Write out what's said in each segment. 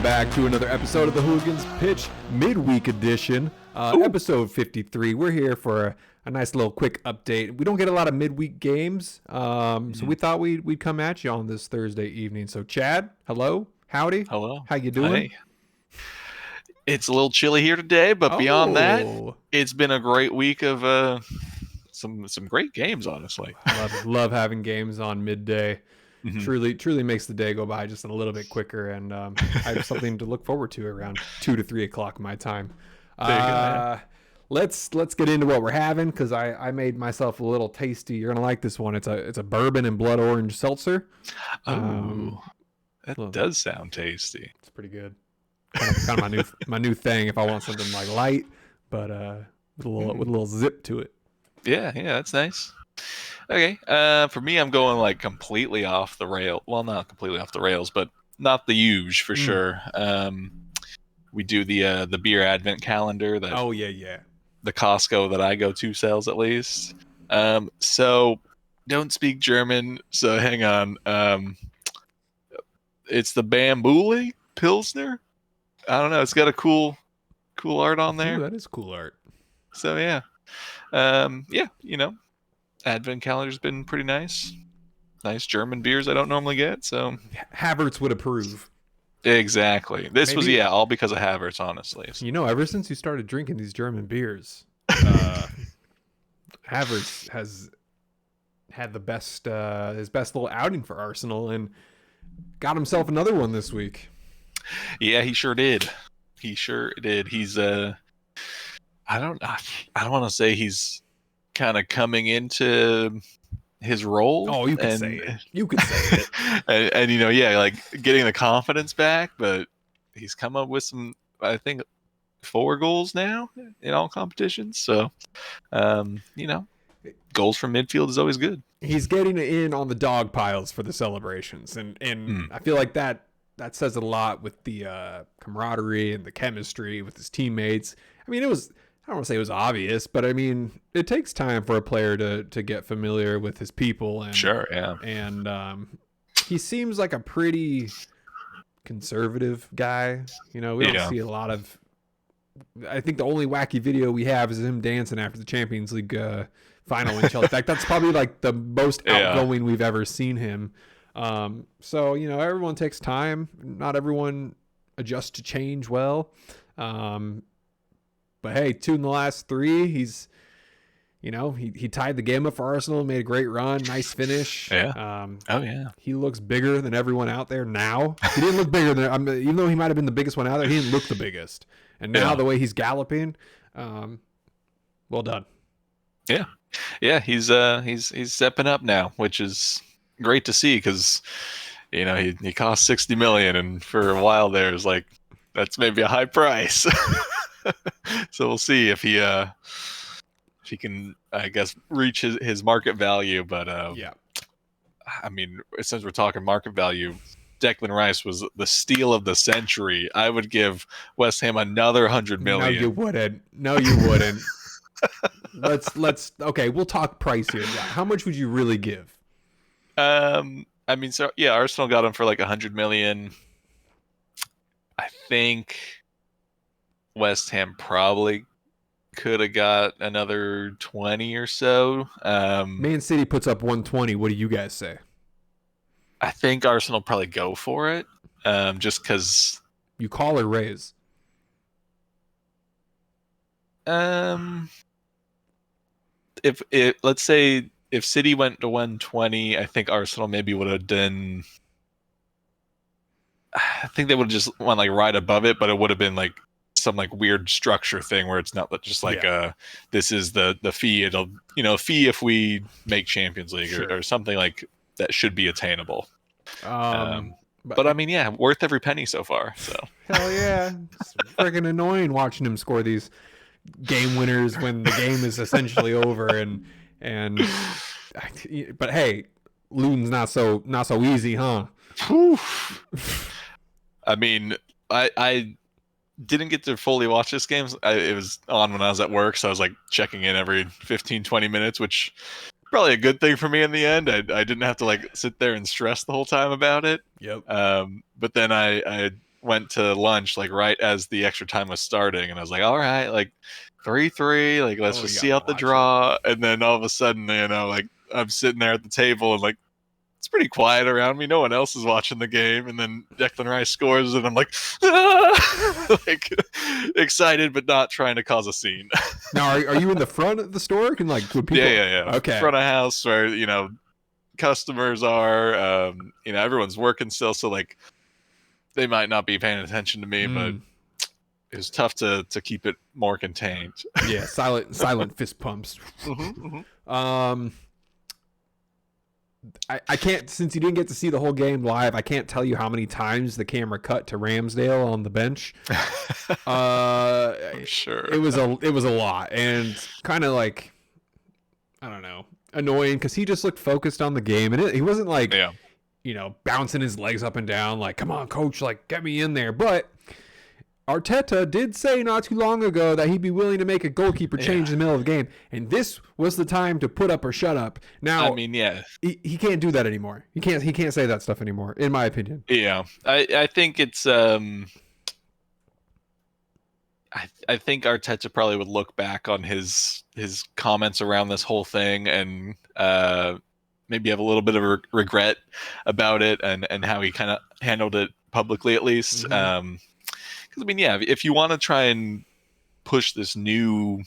back to another episode of the Hooligans Pitch Midweek Edition, episode 53. We're here for a nice little quick update. We don't get a lot of midweek games, so we thought we'd come at you on this Thursday evening. So, Chad, hello, howdy, hello, how you doing? Hey. It's a little chilly here today, but beyond that, it's been a great week of some great games. Honestly, love having games on midday. Mm-hmm. Truly makes the day go by just a little bit quicker, and I have something to look forward to around 2 to 3 o'clock my time. Let's get into what we're having, because I made myself a little tasty. You're gonna like this one. It's a bourbon and blood orange seltzer. That does sound tasty. It's pretty good. Kind of my new thing if I want something like light, but with a little zip to it. Yeah, that's nice. Okay, for me, I'm going like completely off the rail. Well, not completely off the rails, but not the huge for sure. We do the beer advent calendar. That the Costco that I go to sells at least. So don't speak German, so hang on. It's the Bambuli Pilsner. I don't know. It's got a cool art on there. Ooh, that is cool art. So yeah, Advent calendar's been pretty nice. Nice German beers I don't normally get. So Havertz would approve. Exactly. This was all because of Havertz, honestly. So. Ever since you started drinking these German beers, Havertz has had the best his best little outing for Arsenal and got himself another one this week. Yeah, he sure did. He's I don't want to say he's kind of coming into his role. Oh, you can say it. You can say it. and like getting the confidence back, but he's come up with some, I think, 4 goals now in all competitions. So, goals from midfield is always good. He's getting in on the dog piles for the celebrations, and I feel like that says a lot with the camaraderie and the chemistry with his teammates. I mean, I don't want to say it was obvious, but I mean, it takes time for a player to get familiar with his people. And, sure, yeah. And he seems like a pretty conservative guy. We don't see a lot of. I think the only wacky video we have is him dancing after the Champions League final in Chelsea. In fact, that's probably like the most outgoing we've ever seen him. So everyone takes time. Not everyone adjusts to change well. But hey, 2 in the last 3. He's, he tied the game up for Arsenal, made a great run, nice finish. Yeah. He looks bigger than everyone out there now. He didn't look bigger than, even though he might have been the biggest one out there, he didn't look the biggest. And now the way he's galloping, well done. Yeah. Yeah. He's stepping up now, which is great to see because, he cost 60 million, and for a while there, it was like, that's maybe a high price. So we'll see if he can, I guess, reach his market value. But I mean, since we're talking market value, Declan Rice was the steal of the century. I would give West Ham another 100 million. No, you wouldn't. let's okay. We'll talk price here. How much would you really give? I mean, so yeah, Arsenal got him for like 100 million. I think West Ham probably could have got another 20 or so. Man City puts up 120. What do you guys say? I think Arsenal probably go for it, just because. You call or raise? Let's say if City went to 120, I think Arsenal maybe would have done. I think they would have just went like right above it, but it would have been like some like weird structure thing where it's not just like this is the fee. It'll fee if we make Champions League or something like that should be attainable. But I mean, worth every penny so far. So hell yeah, it's freaking annoying watching him score these game winners when the game is essentially over and but hey, Luton's not so easy, huh? I mean, I didn't get to fully watch this game. It was on when I was at work, so I was like checking in every 15-20 minutes, which probably a good thing for me in the end. I didn't have to like sit there and stress the whole time about it. Yep. But then I went to lunch like right as the extra time was starting, and I was like, all right, like 3-3, like let's just see out the draw. And then all of a sudden, like I'm sitting there at the table and like it's pretty quiet around me. No one else is watching the game. And then Declan Rice scores, and I'm like, ah! Like excited, but not trying to cause a scene. Now, are you in the front of the store? Can like would people? Yeah. Okay. Front of house where customers are. Everyone's working still, so like they might not be paying attention to me, but it was tough to keep it more contained. Yeah, silent fist pumps. I can't, since you didn't get to see the whole game live, I can't tell you how many times the camera cut to Ramsdale on the bench. I'm sure it was a lot, and kind of like, I don't know, annoying because he just looked focused on the game, and he wasn't like, bouncing his legs up and down like, come on, coach, like get me in there. But Arteta did say not too long ago that he'd be willing to make a goalkeeper change in the middle of the game, and this was the time to put up or shut up. Now, I mean, he can't do that anymore. He can't say that stuff anymore, in my opinion. Yeah, I think it's I think Arteta probably would look back on his comments around this whole thing and maybe have a little bit of regret about it and how he kind of handled it publicly, at least. Because I mean, if you want to try and push this new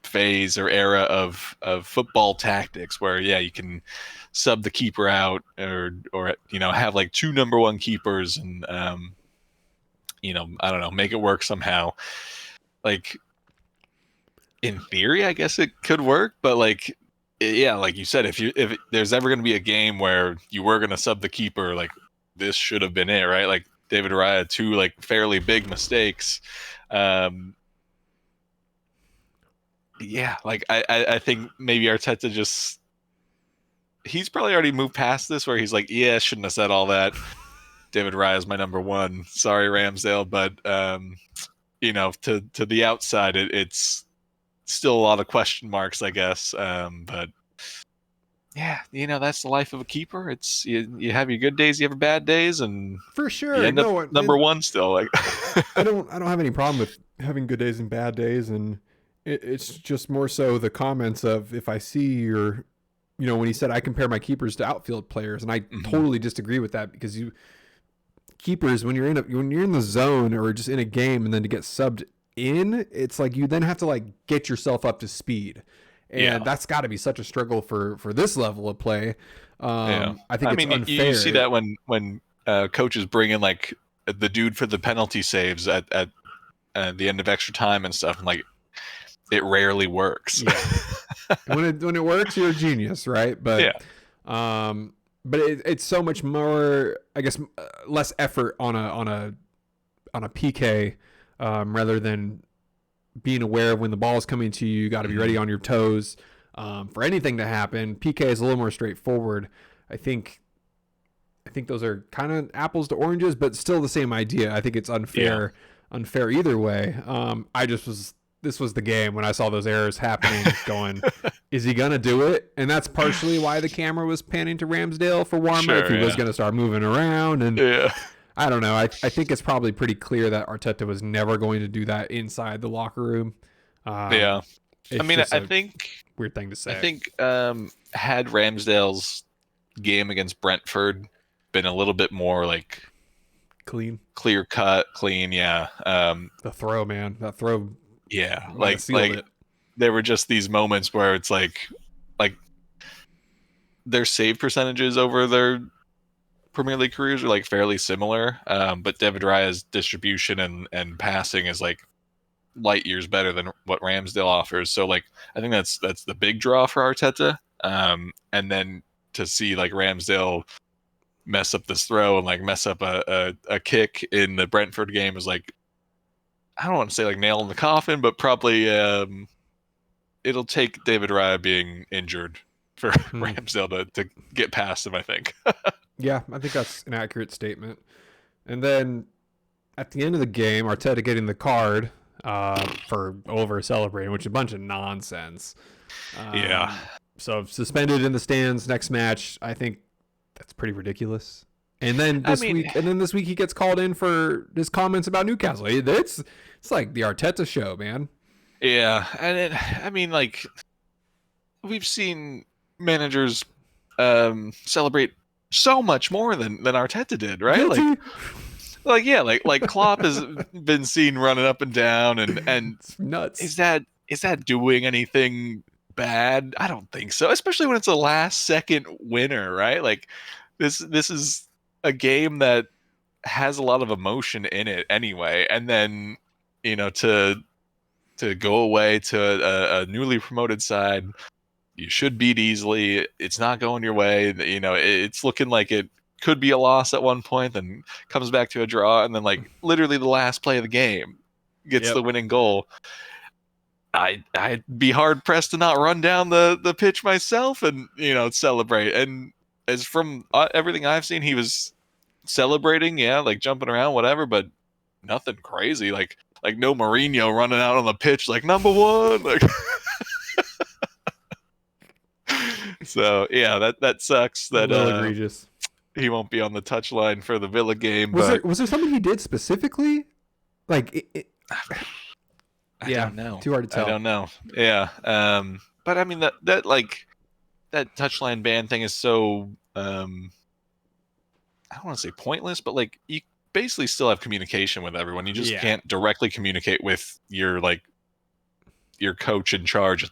phase or era of football tactics, where you can sub the keeper out or have like 2 number 1 keepers and I don't know, make it work somehow. Like in theory, I guess it could work, but like like you said, if there's ever going to be a game where you were going to sub the keeper, like this should have been it, right? Like David Raya had 2 like fairly big mistakes. Like I think maybe Arteta he's probably already moved past this, where he's like, shouldn't have said all that. David Raya is my number 1. Sorry, Ramsdale, but to the outside, it's still a lot of question marks, I guess. But that's the life of a keeper. It's you have your good days, you have your bad days, and for sure, you end up number 1 still. Like I don't have any problem with having good days and bad days, and it's just more so the comments of, if I see your, when he said I compare my keepers to outfield players, and I totally disagree with that, because keepers, when you're in the zone or just in a game and then to get subbed in, it's like you then have to like get yourself up to speed. And that's got to be such a struggle for this level of play. I think it's unfair. You see that when coaches bring in like the dude for the penalty saves at the end of extra time and stuff, and like it rarely works. when it works, you're a genius, right? But it's so much more, I guess, less effort on a PK rather than being aware of when the ball is coming to you. You got to be ready on your toes for anything to happen. PK is a little more straightforward. I think those are kind of apples to oranges, but still the same idea. I think it's unfair either way. This was the game when I saw those errors happening going, is he going to do it? And that's partially why the camera was panning to Ramsdale for warm-up. If he was going to start moving around. And I don't know. I think it's probably pretty clear that Arteta was never going to do that inside the locker room. I mean, I think weird thing to say. I think had Ramsdale's game against Brentford been a little bit more like clear cut, clean. The throw, man, that throw. Yeah. Like there were just these moments where it's like their save percentages over their Premier League careers are like fairly similar, but David Raya's distribution and passing is like light years better than what Ramsdale offers. So like I think that's the big draw for Arteta. And then to see like Ramsdale mess up this throw and like mess up a kick in the Brentford game is like, I don't want to say like nail in the coffin, but probably it'll take David Raya being injured for Ramsdale to get past him, I think. Yeah, I think that's an accurate statement. And then at the end of the game, Arteta getting the card for over celebrating, which is a bunch of nonsense. So suspended in the stands next match, I think that's pretty ridiculous. And then this week he gets called in for his comments about Newcastle. It's like the Arteta show, man. Yeah, and like we've seen managers celebrate so much more than Arteta did, right? Guilty. Like Klopp has been seen running up and down, and it's nuts. Is that doing anything bad? I don't think so. Especially when it's a last second winner, right? Like this is a game that has a lot of emotion in it anyway, and then to go away to a newly promoted side, you should beat easily. It's not going your way. It's looking like it could be a loss at one point, then comes back to a draw, and then like literally the last play of the game gets the winning goal. I'd be hard pressed to not run down the pitch myself and celebrate. And as from everything I've seen, he was celebrating, like jumping around, whatever, but nothing crazy. Like no Mourinho running out on the pitch like number one. Like so yeah, that sucks. That egregious. He won't be on the touchline for the Villa game. Was there something he did specifically? Like I don't know. Too hard to tell. I don't know. Yeah. But I mean that touchline ban thing is so I don't want to say pointless, but like you basically still have communication with everyone. You just can't directly communicate with your coach in charge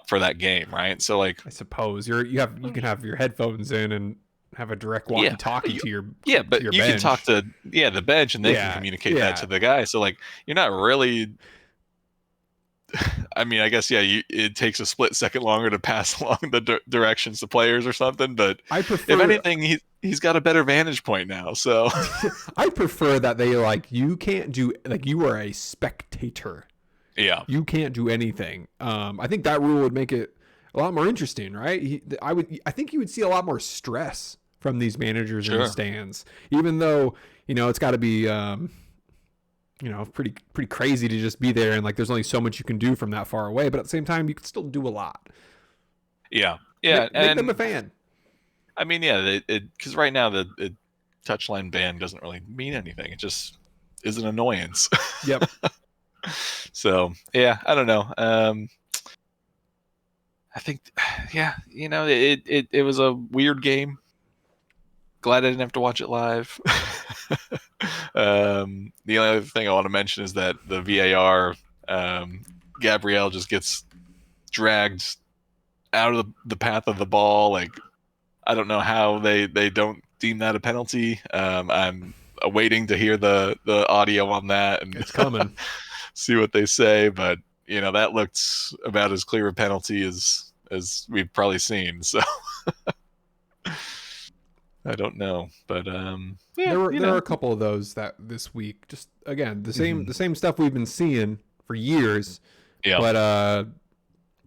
for that game, right? So like I suppose you can have your headphones in and have a direct walkie-talkie to your but to your you bench. can talk to the bench, and they can communicate that to the guy. So like you're not really. I mean, I guess it takes a split second longer to pass along the directions to players or something. But I prefer, if anything, he's got a better vantage point now. So I prefer that they you can't do you are a spectator. Yeah, you can't do anything. I think that rule would make it a lot more interesting, right? I think you would see a lot more stress from these managers in the stands, even though it's got to be pretty crazy to just be there and like there's only so much you can do from that far away, but at the same time you can still do a lot. Yeah, make them a fan. I mean, because right now the touchline ban doesn't really mean anything. It just is an annoyance. Yep. So yeah, I don't know. I think it was a weird game. Glad I didn't have to watch it live. The only other thing I want to mention is that the VAR, Gabriel just gets dragged out of the path of the ball. Like, I don't know how they don't deem that a penalty. I'm awaiting to hear the audio on that, and it's coming. See what they say, but that looked about as clear a penalty as we've probably seen. So I don't know, but there are a couple of those that this week. Just again, the same stuff we've been seeing for years. Yeah. But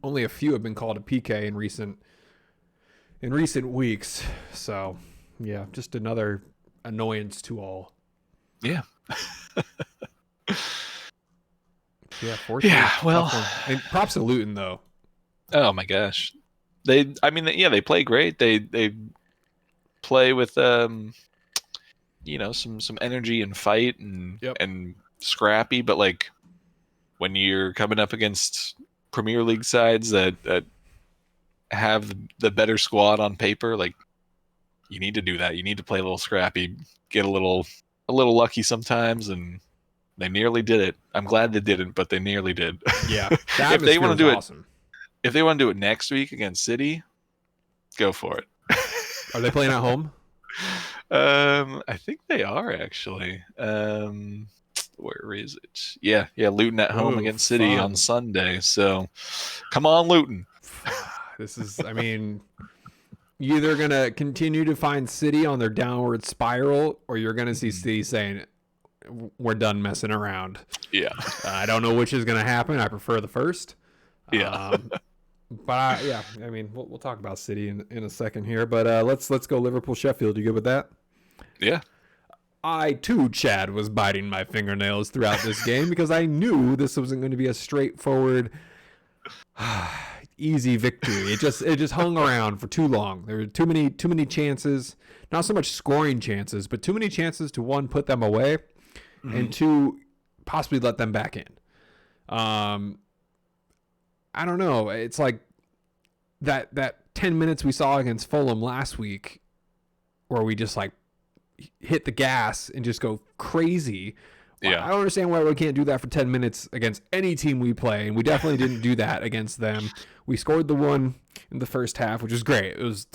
only a few have been called a PK in recent weeks. So yeah, just another annoyance to all. Yeah. Yeah. Well, and props to Luton though. Oh my gosh, they play great. They play with some energy and fight and scrappy, but like when you're coming up against Premier League sides that have the better squad on paper, like you need to do that. You need to play a little scrappy, get a little lucky sometimes, and they nearly did it. I'm glad they didn't, but they nearly did. Yeah, if they want to do awesome. If they want to do it next week against City, go for it. Are they playing at home? I think they are actually. Where is it? Yeah, Luton at home against City on Sunday. So, come on, Luton. This is, I mean, you're either gonna continue to find City on their downward spiral, or you're gonna see City saying, "We're done messing around." Yeah. I don't know which is gonna happen. I prefer the first. Yeah. But I mean, we'll talk about City in a second here. But let's go Liverpool Sheffield. You good with that? Yeah. I too, Chad, was biting my fingernails throughout this game because I knew this wasn't going to be a straightforward. easy victory. It just hung around for too long. There were too many chances, not so much scoring chances, but too many chances to, one, put them away, and two, possibly let them back in. I don't know. It's like that 10 minutes we saw against Fulham last week where we just like hit the gas and just go crazy. Yeah. I don't understand why we can't do that for 10 minutes against any team we play, and we definitely didn't do that against them. We scored the one in the first half, which was great. It was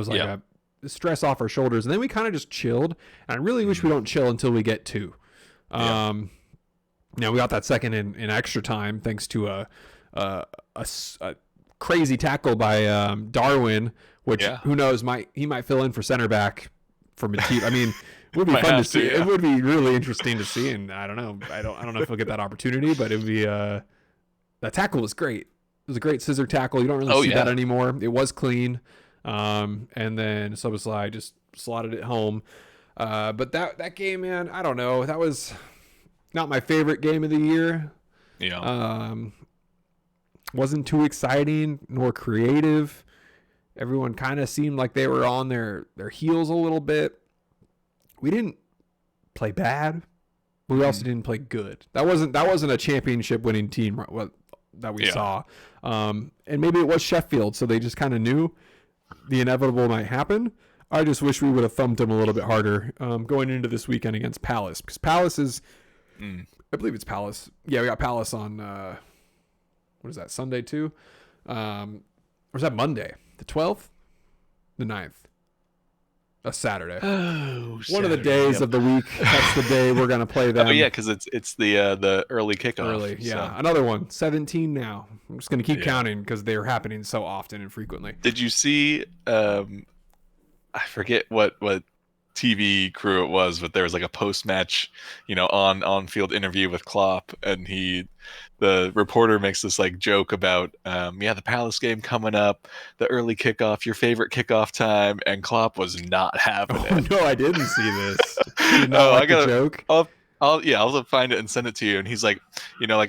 like a stress off our shoulders, and then we kind of just chilled, and I really wish we don't chill until we get two. Now we got that second in extra time thanks to a crazy tackle by Darwin, which who knows, he might fill in for center back for Matip. I mean, it would be fun to see. It would be really interesting to see, and I don't know. I don't know if we'll get that opportunity, but it would be. That tackle was great. It was a great scissor tackle. You don't really see that anymore. It was clean, and then Szoboszlai just slotted it home. But that game, man, I don't know. That was not my favorite game of the year. Yeah. Wasn't too exciting nor creative. Everyone kind of seemed like they were on their heels a little bit. We didn't play bad, but we also didn't play good. That wasn't a championship winning team that we saw. And maybe it was Sheffield, so they just kind of knew the inevitable might happen. I just wish we would have thumped them a little bit harder going into this weekend against Palace, because Palace is, I believe it's Palace. Yeah, we got Palace on, what is that, Sunday too? Or is that Monday? The 12th? The 9th? A Saturday. Oh, one of the days of the week. That's the day we're gonna play them. Oh yeah, because it's the early kickoff. Early, yeah. So. Another one. 17 now. I'm just gonna keep counting because they are happening so often and frequently. Did you see? I forget what TV crew it was, but there was like a post-match, on field interview with Klopp, and the reporter makes this like joke about the Palace game coming up, the early kickoff, your favorite kickoff time, and Klopp was not having it. No, I didn't see this. You know, I got a joke. I'll find it and send it to you. And he's like,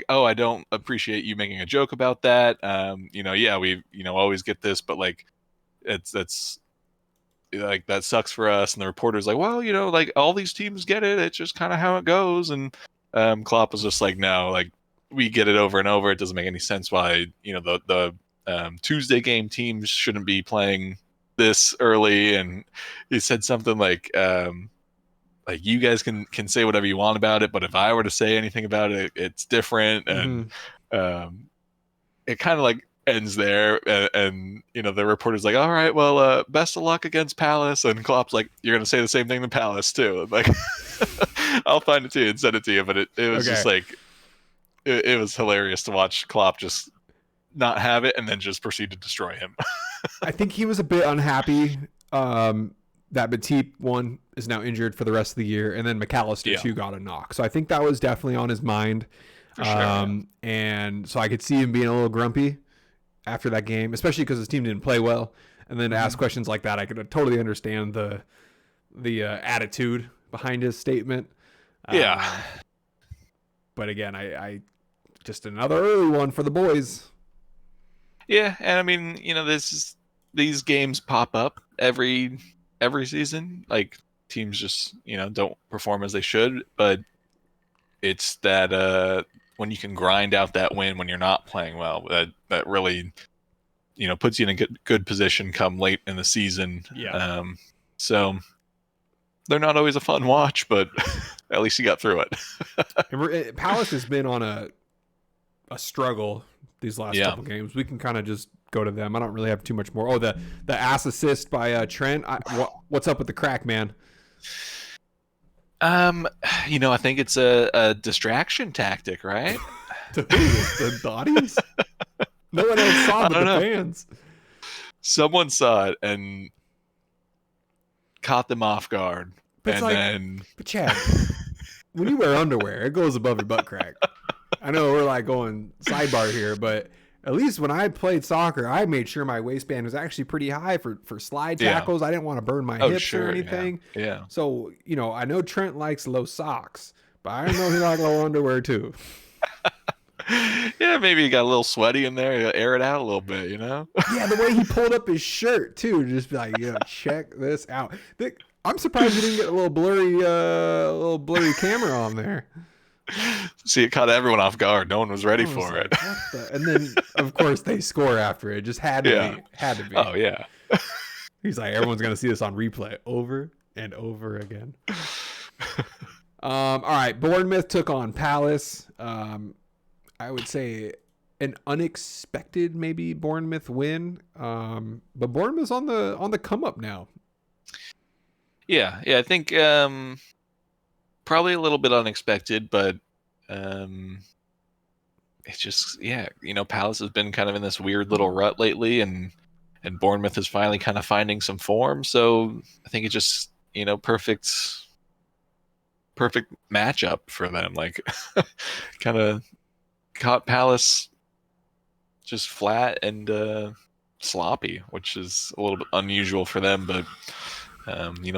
I don't appreciate you making a joke about that. We always get this, but like that's like that sucks for us. And the reporter's like, well, like all these teams get it. It's just kind of how it goes. And Klopp was just like, no, like we get it over and over. It doesn't make any sense why the Tuesday game teams shouldn't be playing this early. And he said something like you guys can say whatever you want about it, but if I were to say anything about it, it's different. And it kind of like ends there, and the reporter's like, all right, well, best of luck against Palace, and Klopp's like, you're gonna say the same thing to Palace too. I'm like, I'll find it to you and send it to you, but it was just like it was hilarious to watch Klopp just not have it and then just proceed to destroy him. I think he was a bit unhappy that Matip, one, is now injured for the rest of the year, and then McAllister too got a knock, so I think that was definitely on his mind. For sure, and so I could see him being a little grumpy after that game, especially because his team didn't play well. And then to ask questions like that, I could totally understand the attitude behind his statement. But again, I just another early one for the boys. Yeah, and I mean, these games pop up every season. Like teams just don't perform as they should, but it's that when you can grind out that win when you're not playing well, that really puts you in a good position come late in the season. So they're not always a fun watch, but at least you got through it. Palace has been on a struggle these last couple games. We can kind of just go to them. I don't really have too much more. The ass assist by Trent. What's up with the crack, man? I think it's a distraction tactic, right? To who? The audience? No one else saw but the fans. Someone saw it and caught them off guard. But Chad, when you wear underwear, it goes above your butt crack. I know we're like going sidebar here, but at least when I played soccer, I made sure my waistband was actually pretty high for slide tackles. I didn't want to burn my hips or anything. Yeah. So, I know Trent likes low socks, but I know he likes low underwear too. Yeah, maybe he got a little sweaty in there. He'll air it out a little bit, you know? Yeah, the way he pulled up his shirt too, just be like, check this out. I'm surprised we didn't get a little blurry camera on there. See, it caught everyone off guard. No one was ready for like, it. And then, of course, they score after it. Just had to be. Had to be. Oh, yeah. He's like, everyone's going to see this on replay over and over again. All right, Bournemouth took on Palace. I would say an unexpected maybe Bournemouth win. But Bournemouth's on the come up now. Yeah, I think probably a little bit unexpected, but it's just Palace has been kind of in this weird little rut lately, and Bournemouth is finally kind of finding some form. So I think it's just perfect matchup for them. Like kind of caught Palace just flat and sloppy, which is a little bit unusual for them, but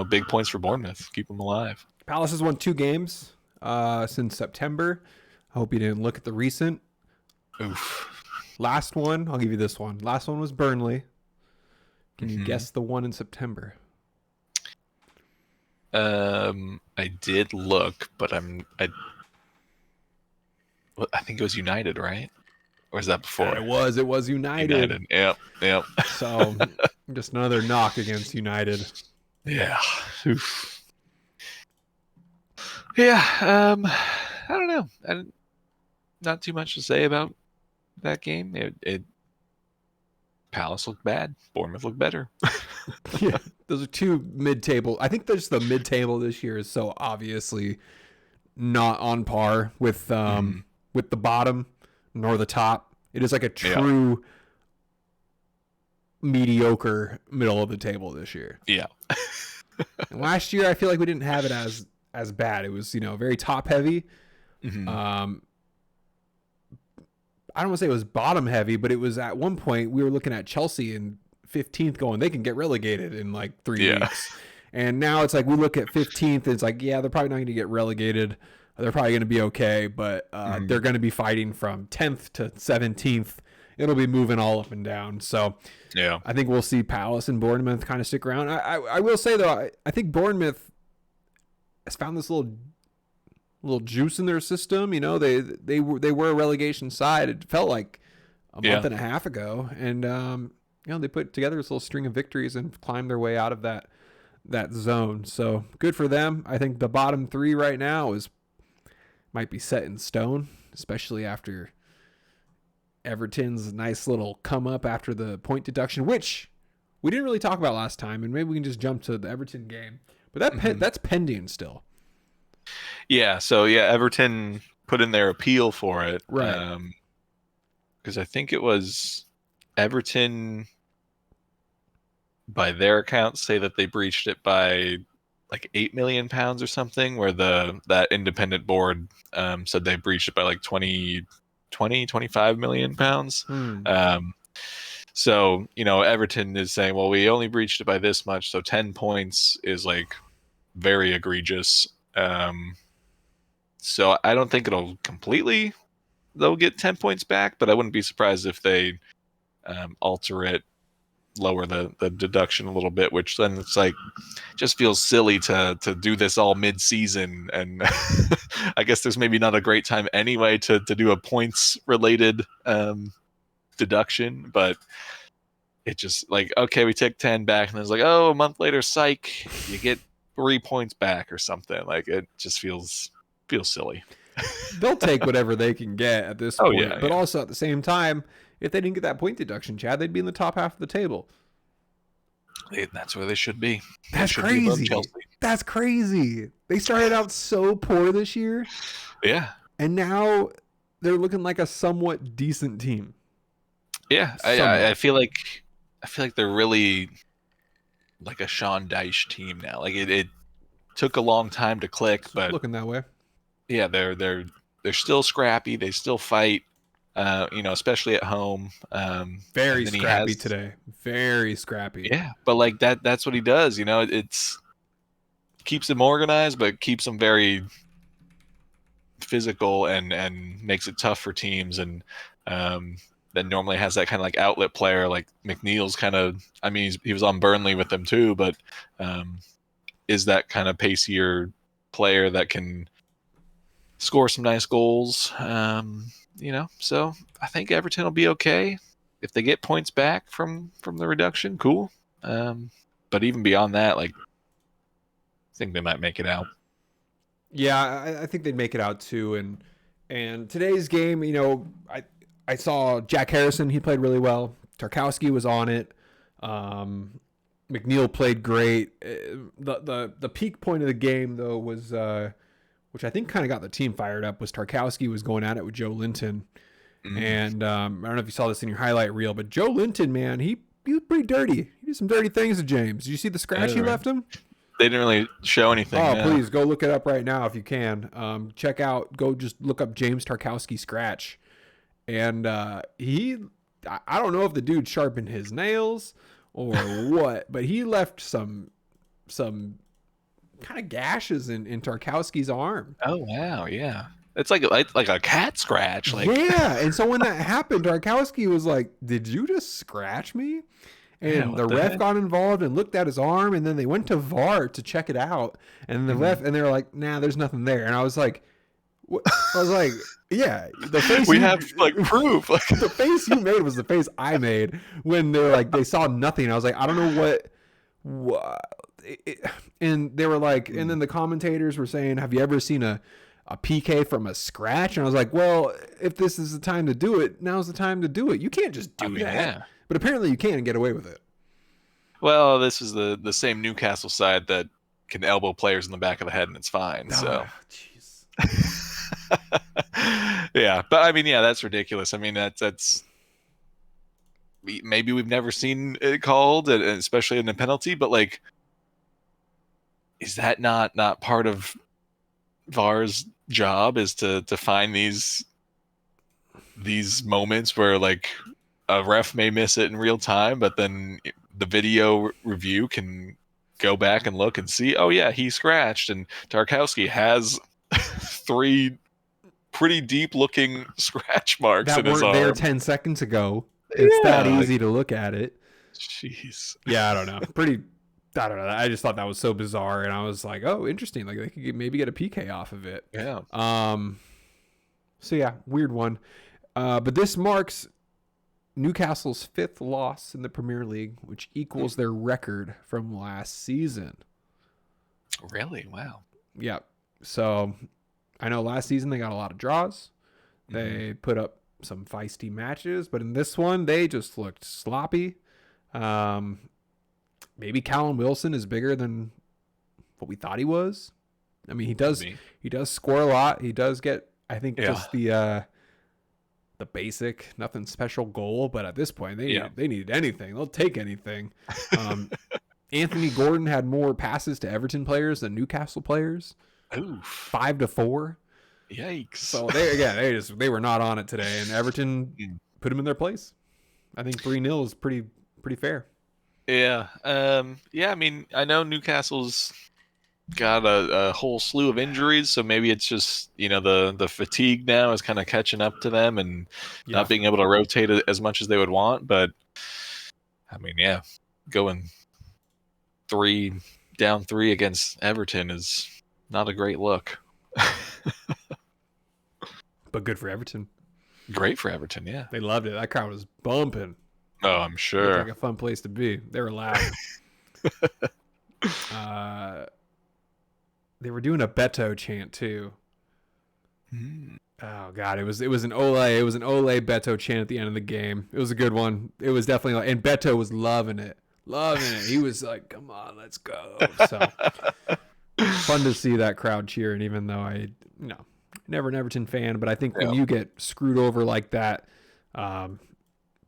big points for Bournemouth. Keep them alive. Palace has won 2 games since September. I hope you didn't look at the recent. Oof. Last one, I'll give you this one. Last one was Burnley. Can you guess the one in September? I did look, but I think it was United, right? Or is that before? It was United. Yep. So just another knock against United. Yeah. Oof. Yeah. I don't know. Not too much to say about that game. Palace looked bad. Bournemouth looked better. Yeah, those are 2 mid-table. I think there's the mid-table this year is so obviously not on par with the bottom nor the top. It is like a true mediocre middle of the table this year. Yeah. And last year I feel like we didn't have it as bad. It was very top heavy. Mm-hmm. I don't want to say it was bottom heavy, but it was at one point we were looking at Chelsea in 15th going, they can get relegated in like 3 weeks. And now it's like we look at 15th, it's like, yeah, they're probably not going to get relegated. They're probably going to be okay, but they're going to be fighting from 10th to 17th. It'll be moving all up and down. So yeah, I think we'll see Palace and Bournemouth kind of stick around. I will say, though, I think Bournemouth has found this little juice in their system. They were a relegation side. It felt like a month and a half ago, and they put together this little string of victories and climbed their way out of that zone. So good for them. I think the bottom 3 right now might be set in stone, especially after Everton's nice little come up after the point deduction, which we didn't really talk about last time, and maybe we can just jump to the Everton game. But that's pending still. Yeah, so Everton put in their appeal for it. Right. Because I think it was Everton, by their accounts, say that they breached it by like £8 million or something, where that independent board said they breached it by like 25 million pounds. So Everton is saying, well, we only breached it by this much, so 10 points is like very egregious. So I don't think they'll get 10 points back, but I wouldn't be surprised if they alter it, lower the deduction a little bit, which then it's like just feels silly to do this all mid-season, and I guess there's maybe not a great time anyway to do a points related deduction, but it just like, okay, we take 10 back, and it's like, oh, a month later, psych, you get 3 points back or something. Like, it just feels silly. They'll take whatever they can get at this point, but also at the same time, if they didn't get that point deduction, Chad, they'd be in the top half of the table. That's where they should be. That's crazy. That's crazy. They started out so poor this year. Yeah. And now they're looking like a somewhat decent team. Yeah. I feel like they're really like a Sean Dyche team now. Like it took a long time to click, but looking that way. Yeah, they're still scrappy. They still fight. Especially at home. Very scrappy today. Very scrappy. Yeah, but like that's what he does. It's keeps them organized, but keeps them very physical and makes it tough for teams, and then normally has that kind of like outlet player like McNeil's kind of. I mean, he was on Burnley with them too, but is that kind of pacier player that can score some nice goals. So I think Everton will be okay if they get points back from the reduction. Cool, but even beyond that, like, I think they might make it out. Yeah, I think they'd make it out too. And today's game, I saw Jack Harrison. He played really well. Tarkowski was on it. McNeil played great. The peak point of the game though was, which I think kind of got the team fired up, was Tarkowski was going at it with Joe Linton. And I don't know if you saw this in your highlight reel, but Joe Linton, man, he was pretty dirty. He did some dirty things to James. Did you see the scratch he left him? They didn't really show anything. Oh, please go look it up right now if you can. Go just look up James Tarkowski scratch. And I don't know if the dude sharpened his nails or what, but he left some kind of gashes in Tarkowski's arm. Oh wow, yeah. It's like a cat scratch. Yeah, and so when that happened, Tarkowski was like, "Did you just scratch me?" And the ref got involved and looked at his arm, and then they went to VAR to check it out. And the ref, and they were like, "Nah, there's nothing there." And I was like, "What?" I was like, "Yeah, the face we have proof." The face you made was the face I made when they were like, they saw nothing. I was like, I don't know what. And they were like, and then the commentators were saying, "Have you ever seen a PK from a scratch?" And I was like, well, if this is the time to do it, now's the time to do it. You can't just do that. Yeah. But apparently you can and get away with it. Well, this is the same Newcastle side that can elbow players in the back of the head and it's fine. So, jeez. Yeah, but I mean, yeah, that's ridiculous. I mean, that's maybe we've never seen it called, and especially in a penalty. But like, is that not part of VAR's job? Is to find these moments where like a ref may miss it in real time, but then the video review can go back and look and see, oh yeah, he scratched, and Tarkowski has 3 pretty deep looking scratch marks that in his weren't arm. there 10 seconds ago. It's that easy to look at it. Jeez. Yeah, I don't know. I don't know. I just thought that was so bizarre, and I was like, oh, interesting. Like they could maybe get a PK off of it. Yeah. So yeah, weird one. But this marks Newcastle's 5th loss in the Premier League, which equals their record from last season. Really? Wow. Yeah. So I know last season they got a lot of draws. They put up some feisty matches, but in this one they just looked sloppy. Maybe Callum Wilson is bigger than what we thought he was. I mean, he does score a lot. He does get, I think, just the basic, nothing special goal. But at this point, they needed anything. They'll take anything. Anthony Gordon had more passes to Everton players than Newcastle players. Oof. 5-4. Yikes. So they were not on it today, and Everton put him in their place. I think 3-0 is pretty fair. Yeah. I mean, I know Newcastle's got a whole slew of injuries, so maybe it's just, the fatigue now is kind of catching up to them and not being able to rotate as much as they would want. But I mean, yeah, going down 3 against Everton is not a great look. But good for Everton. Great for Everton, yeah. They loved it. That crowd was bumping. Oh, I'm sure. It's like a fun place to be. They were loud. They were doing a Beto chant too. Oh God, it was an Ole Beto chant at the end of the game. It was a good one. It was definitely and Beto was loving it. He was like, "Come on, let's go." So fun to see that crowd cheering, even though never an Everton fan, but I think when you get screwed over like that,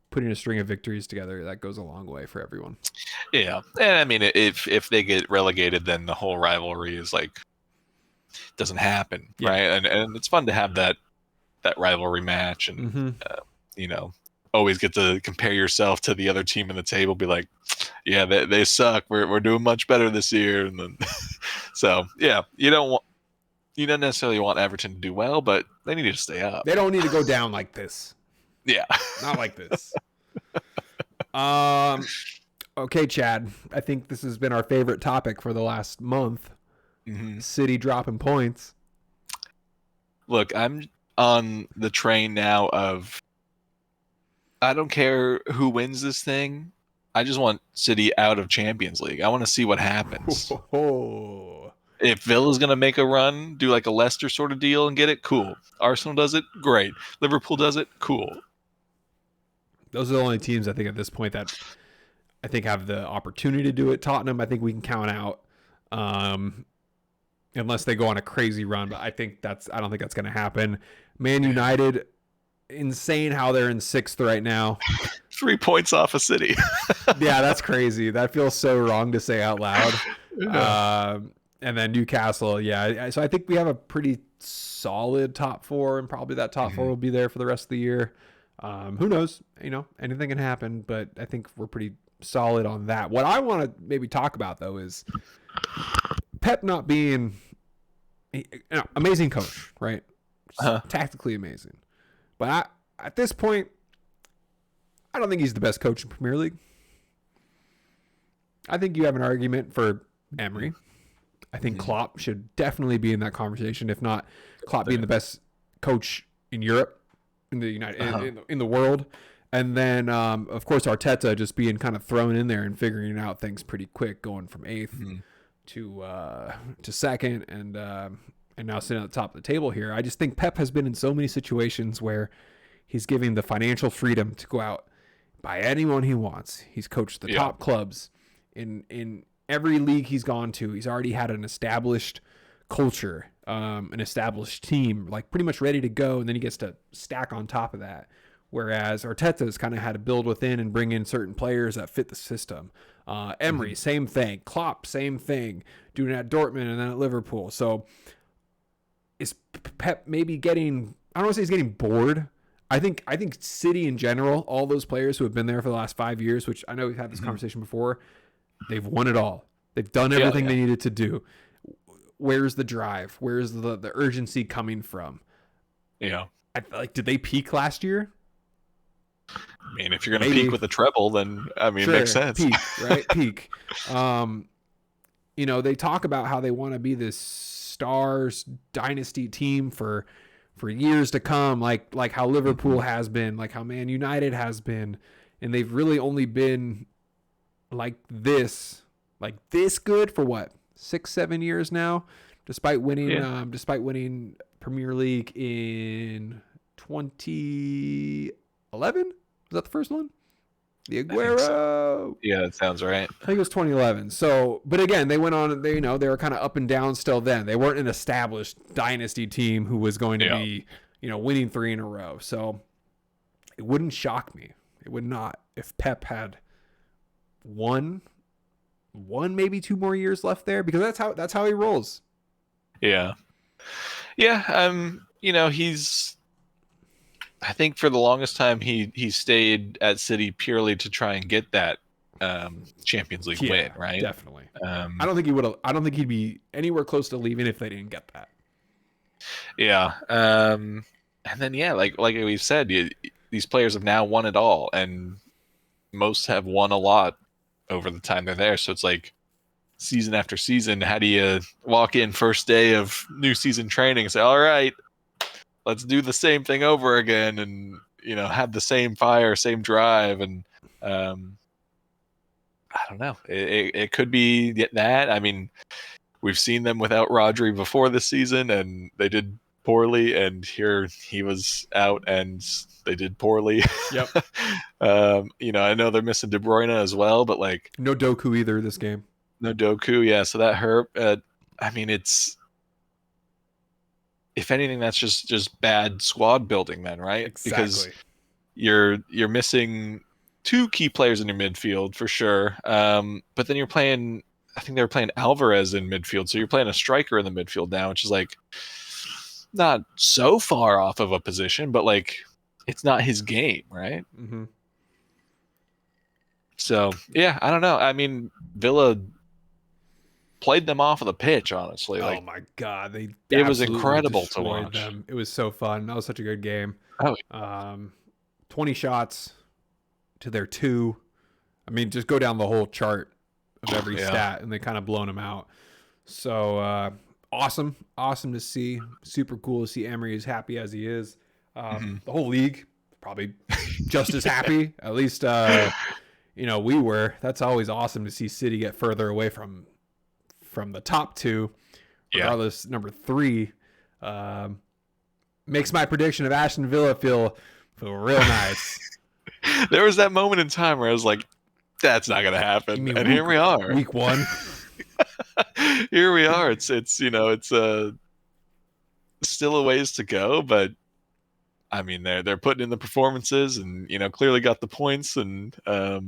putting a string of victories together, that goes a long way for everyone. Yeah, and I mean, if they get relegated, then the whole rivalry is like doesn't happen, right? And it's fun to have that rivalry match, and always get to compare yourself to the other team in the table. Be like, yeah, they suck. We're doing much better this year, and then so yeah, you don't want. you don't necessarily want Everton to do well, but they need to stay up. They don't need to go down like this. Yeah. Not like this. Okay, Chad. I think this has been our favorite topic for the last month. Mm-hmm. City dropping points. Look, I'm on the train now of I don't care who wins this thing. I just want City out of Champions League. I want to see what happens. If Villa's going to make a run, do like a Leicester sort of deal and get it, cool. Arsenal does it, great. Liverpool does it, cool. Those are the only teams I think at this point that I think have the opportunity to do it. Tottenham, I think we can count out, unless they go on a crazy run. But I don't think that's going to happen. Man United, insane how they're in 6th right now. 3 points off of City. Yeah, that's crazy. That feels so wrong to say out loud. Yeah. And then Newcastle, yeah. So I think we have a pretty solid top 4, and probably that top 4 will be there for the rest of the year. Who knows? Anything can happen, but I think we're pretty solid on that. What I want to maybe talk about, though, is Pep not being amazing coach, right? Tactically amazing. But at this point, I don't think he's the best coach in Premier League. I think you have an argument for Emery. I think Klopp should definitely be in that conversation, if not Klopp being the best coach in Europe, in the in the world. And then, of course, Arteta just being kind of thrown in there and figuring out things pretty quick, going from 8th to 2nd, and now sitting at the top of the table here. I just think Pep has been in so many situations where he's giving the financial freedom to go out, buy anyone he wants. He's coached the top clubs in every league he's gone to. He's already had an established culture, an established team, like pretty much ready to go, and then he gets to stack on top of that. Whereas Arteta's kind of had to build within and bring in certain players that fit the system. Emery, same thing. Klopp, same thing. Doing it at Dortmund and then at Liverpool. So is Pep maybe getting, I don't want to say he's getting bored. I think City in general, all those players who have been there for the last 5 years, which I know we've had this conversation before, they've won it all. They've done everything they needed to do. Where's the drive? Where's the urgency coming from? Yeah. Did they peak last year? I mean, if you're going to peak with a treble, then, I mean, sure, it makes sense. Peak, right? Peak. They talk about how they want to be this stars dynasty team for years to come, like how Liverpool has been, like how Man United has been, and they've really only been like this good for what, 6-7 years now, despite winning Premier League in 2011. Was that the first one? The Aguero. So. Yeah, that sounds right. I think it was 2011. So, but again, they went on. They were kind of up and down still. Then they weren't an established dynasty team who was going to be winning 3 in a row. So it wouldn't shock me. It would not if Pep had one maybe 2 more years left there, because that's how he rolls. Yeah. He's. I think for the longest time he stayed at City purely to try and get that Champions League win, right? Definitely. I don't think he would. I don't think he'd be anywhere close to leaving if they didn't get that. Yeah. And then like we've said, these players have now won it all, and most have won a lot over the time they're there. So it's like season after season, how do you walk in first day of new season training and say, all right, let's do the same thing over again, and have the same fire, same drive, and I don't know. It could be that. I mean, we've seen them without Rodri before this season, and they did poorly. And here he was out, and they did poorly. Yep. I know they're missing De Bruyne as well, but no Doku either this game. No Doku, yeah. So that hurt. I mean, it's. If anything, that's just bad squad building then, right? Exactly. Because you're missing 2 key players in your midfield for sure. But then you're playing, I think they were playing Alvarez in midfield. So you're playing a striker in the midfield now, which is not so far off of a position, but it's not his game, right? Mm-hmm. So, yeah, I don't know. I mean, Villa played them off of the pitch, honestly. Oh like, my God. They it was absolutely incredible to destroyed watch. them. It was so fun. That was such a good game. Oh, 20 shots to their 2. I mean, just go down the whole chart of every stat, and they kind of blown them out. So awesome to see. Super cool to see Emery as happy as he is. The whole league probably just as happy. At least we were. That's always awesome to see City get further away from the top 2, regardless. Number 3 makes my prediction of Aston Villa feel real nice. There was that moment in time where I was like, that's not gonna happen, and here we are, week 1. Here we are. It's still a ways to go, but I mean they're putting in the performances, and clearly got the points, and I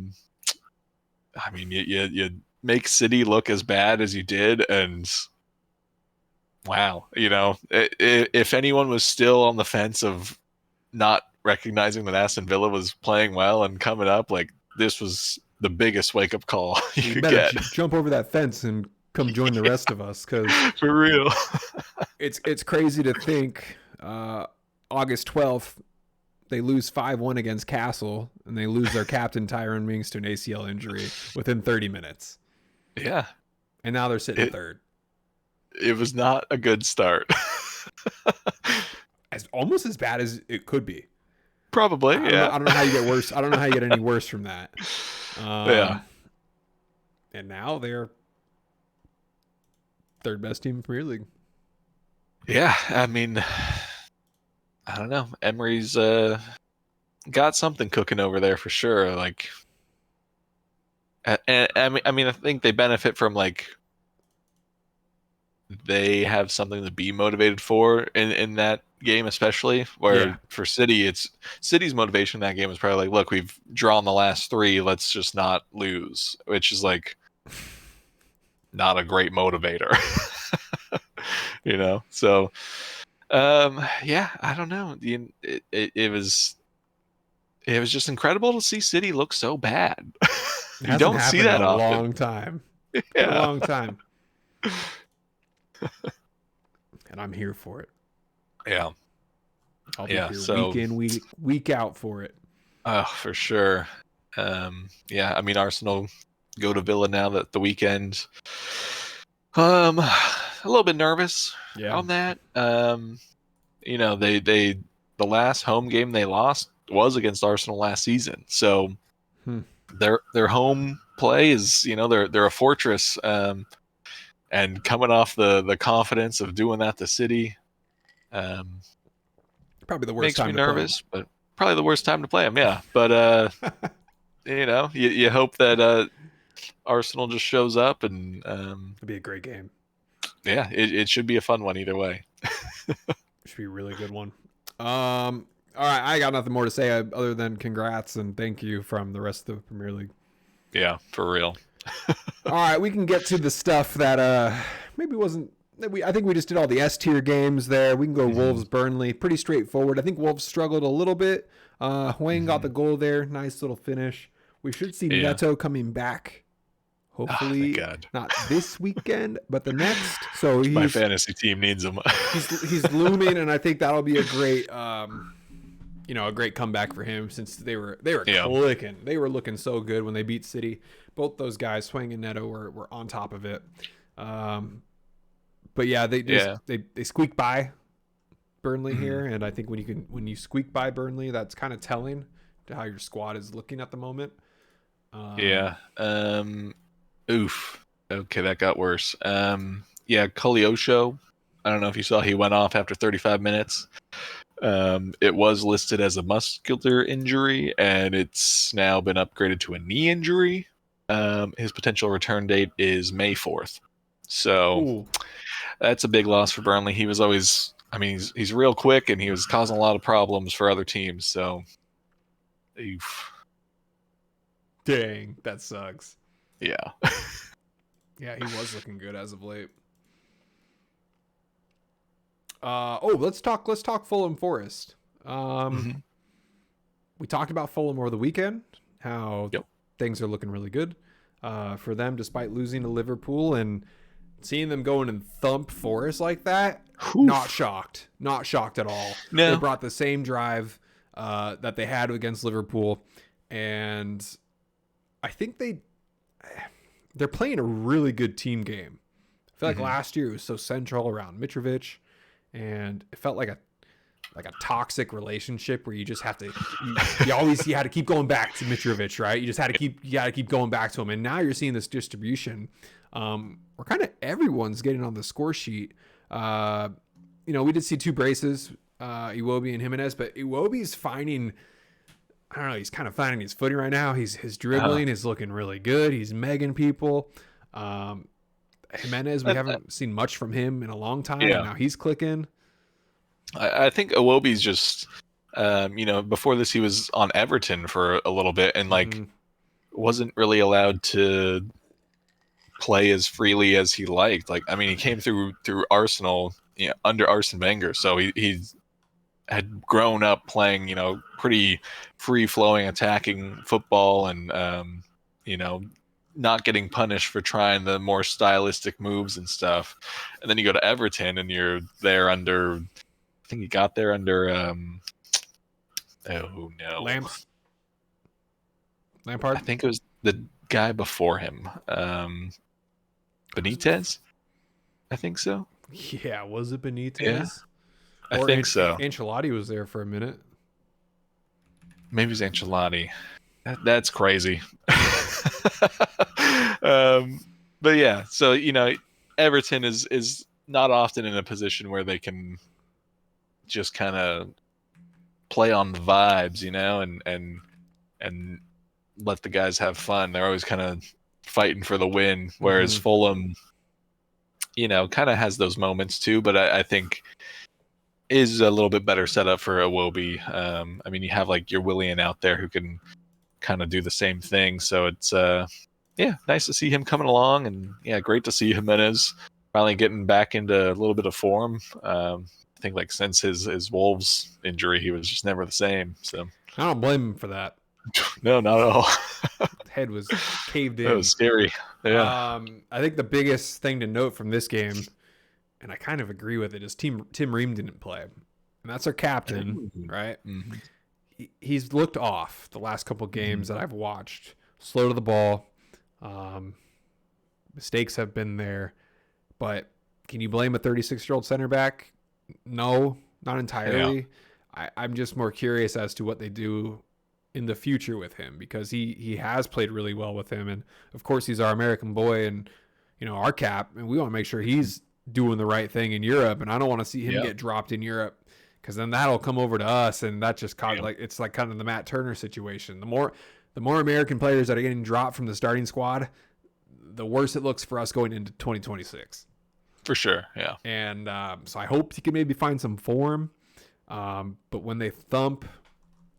mean you make City look as bad as you did, and wow, if anyone was still on the fence of not recognizing that Aston Villa was playing well and coming up, like, this was the biggest wake-up call you could better get. Jump over that fence and come join the rest of us, because for real. it's crazy to think August 12th they lose 5-1 against Castle, and they lose their captain Tyrone Mings to an ACL injury within 30 minutes. Yeah. And now they're sitting third. It was not a good start. Almost as bad as it could be. Probably, yeah. I don't know how you get worse. I don't know how you get any worse from that. Yeah. And now they're third best team in Premier League. Yeah, I mean, I don't know. Emery's got something cooking over there for sure. Like, and I mean, I think they benefit from, like, they have something to be motivated for in that game, especially where for City's motivation in that game was probably like, look, we've drawn the last 3, let's just not lose, which is like not a great motivator. So I don't know. It was just incredible to see City look so bad. You don't see that in a often. long time. Yeah. A long time. And I'm here for it. Yeah. I'll be here week in, week out for it. Oh, for sure. I mean, Arsenal go to Villa now that the weekend. A little bit nervous on that. The last home game they lost was against Arsenal last season. So their home play is, they're a fortress. And coming off the confidence of doing that to City, probably the worst time to nervous, play them. But probably the worst time to play them. Yeah, but you hope that Arsenal just shows up, and it'd be a great game. Yeah, it should be a fun one either way. Should be a really good one. All right, I got nothing more to say other than congrats and thank you from the rest of the Premier League. Yeah, for real. All right, we can get to the stuff that maybe wasn't. I think we just did all the S tier games there. We can go Wolves Burnley, pretty straightforward. I think Wolves struggled a little bit. Hwang got the goal there, nice little finish. We should see Neto coming back. Hopefully not this weekend, but the next. So my fantasy team needs him. he's looming, and I think that'll be a great a great comeback for him, since they were clicking. They were looking so good when they beat City. Both those guys, Hwang and Neto, were on top of it. But yeah, they squeak by Burnley here, and I think when you squeak by Burnley, that's kind of telling to how your squad is looking at the moment. Oof. Okay, that got worse. Koleosho. I don't know if you saw, he went off after 35 minutes. It was listed as a muscular injury, and it's now been upgraded to a knee injury. His potential return date is May 4th. So that's a big loss for Burnley. He was always, he's real quick, and he was causing a lot of problems for other teams. So, oof. Dang, that sucks. Yeah. Yeah, he was looking good as of late. Let's talk Fulham Forest. We talked about Fulham over the weekend, how things are looking really good for them despite losing to Liverpool, and seeing them go in and thump Forest like that, Oof. Not shocked at all. No. They brought the same drive that they had against Liverpool, and I think they're playing a really good team game. I feel like last year it was so central around Mitrovic, and it felt like a toxic relationship where you just have to you had to keep going back to Mitrovic, right? You had to keep going back to him, and now you're seeing this distribution where kind of everyone's getting on the score sheet. We did see 2 braces, Iwobi and Jimenez, but Iwobi's finding, I don't know, he's kind of finding his footing right now. His dribbling is looking really good. He's megging people. Jimenez, we haven't seen much from him in a long time, and now he's clicking. I think Iwobi's just, before this he was on Everton for a little bit and wasn't really allowed to play as freely as he liked. Like, I mean, he came through Arsenal, under Arsene Wenger, so he had grown up playing, pretty free-flowing attacking football and, not getting punished for trying the more stylistic moves and stuff. And then you go to Everton and you're there under, I think he got there under, oh no. Lampard? I think it was the guy before him. Benitez? I think so. Yeah, was it Benitez? Yeah, I think so. Ancelotti was there for a minute. Maybe it was Ancelotti. That's crazy. But yeah, so Everton is not often in a position where they can just kind of play on the vibes, and let the guys have fun. They're always kind of fighting for the win, whereas Fulham, kind of has those moments too, but I think is a little bit better set up for Iwobi. I mean, you have like your Willian out there who can kind of do the same thing, so it's nice to see him coming along, and great to see Jimenez finally getting back into a little bit of form. I think like since his Wolves injury, he was just never the same. So I don't blame him for that. No, not at all. Head was caved in. That was scary. Yeah. I think the biggest thing to note from this game, and I kind of agree with it, is Tim Ream didn't play, and that's our captain, right? He's looked off the last couple games that I've watched. Slow to the ball. Mistakes have been there, but can you blame a 36-year-old center back? No, not entirely. Yeah. I'm just more curious as to what they do in the future with him, because he has played really well with him, and of course he's our American boy and our cap, and we want to make sure he's doing the right thing in Europe, and I don't want to see him get dropped in Europe, because then that'll come over to us, and that just it's like kind of the Matt Turner situation. The more American players that are getting dropped from the starting squad, the worse it looks for us going into 2026. For sure, yeah. And so I hope he can maybe find some form, but when they thump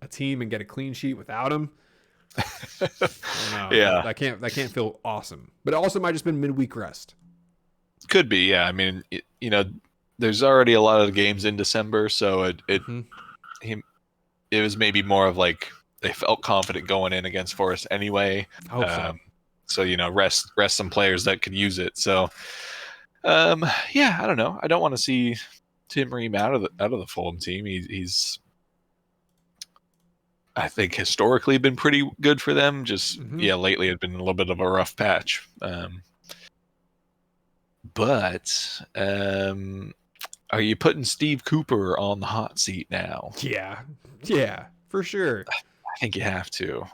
a team and get a clean sheet without him, I don't know. Yeah, that can't feel awesome. But it also might just been midweek rest. Could be, yeah. I mean, there's already a lot of games in December, so it was maybe more of like they felt confident going in against Forest anyway. I hope so. So rest some players that could use it. So I don't know. I don't want to see Tim Ream out of the Fulham team. He's I think historically been pretty good for them. Just lately it's been a little bit of a rough patch. But are you putting Steve Cooper on the hot seat now? Yeah, for sure. I think you have to.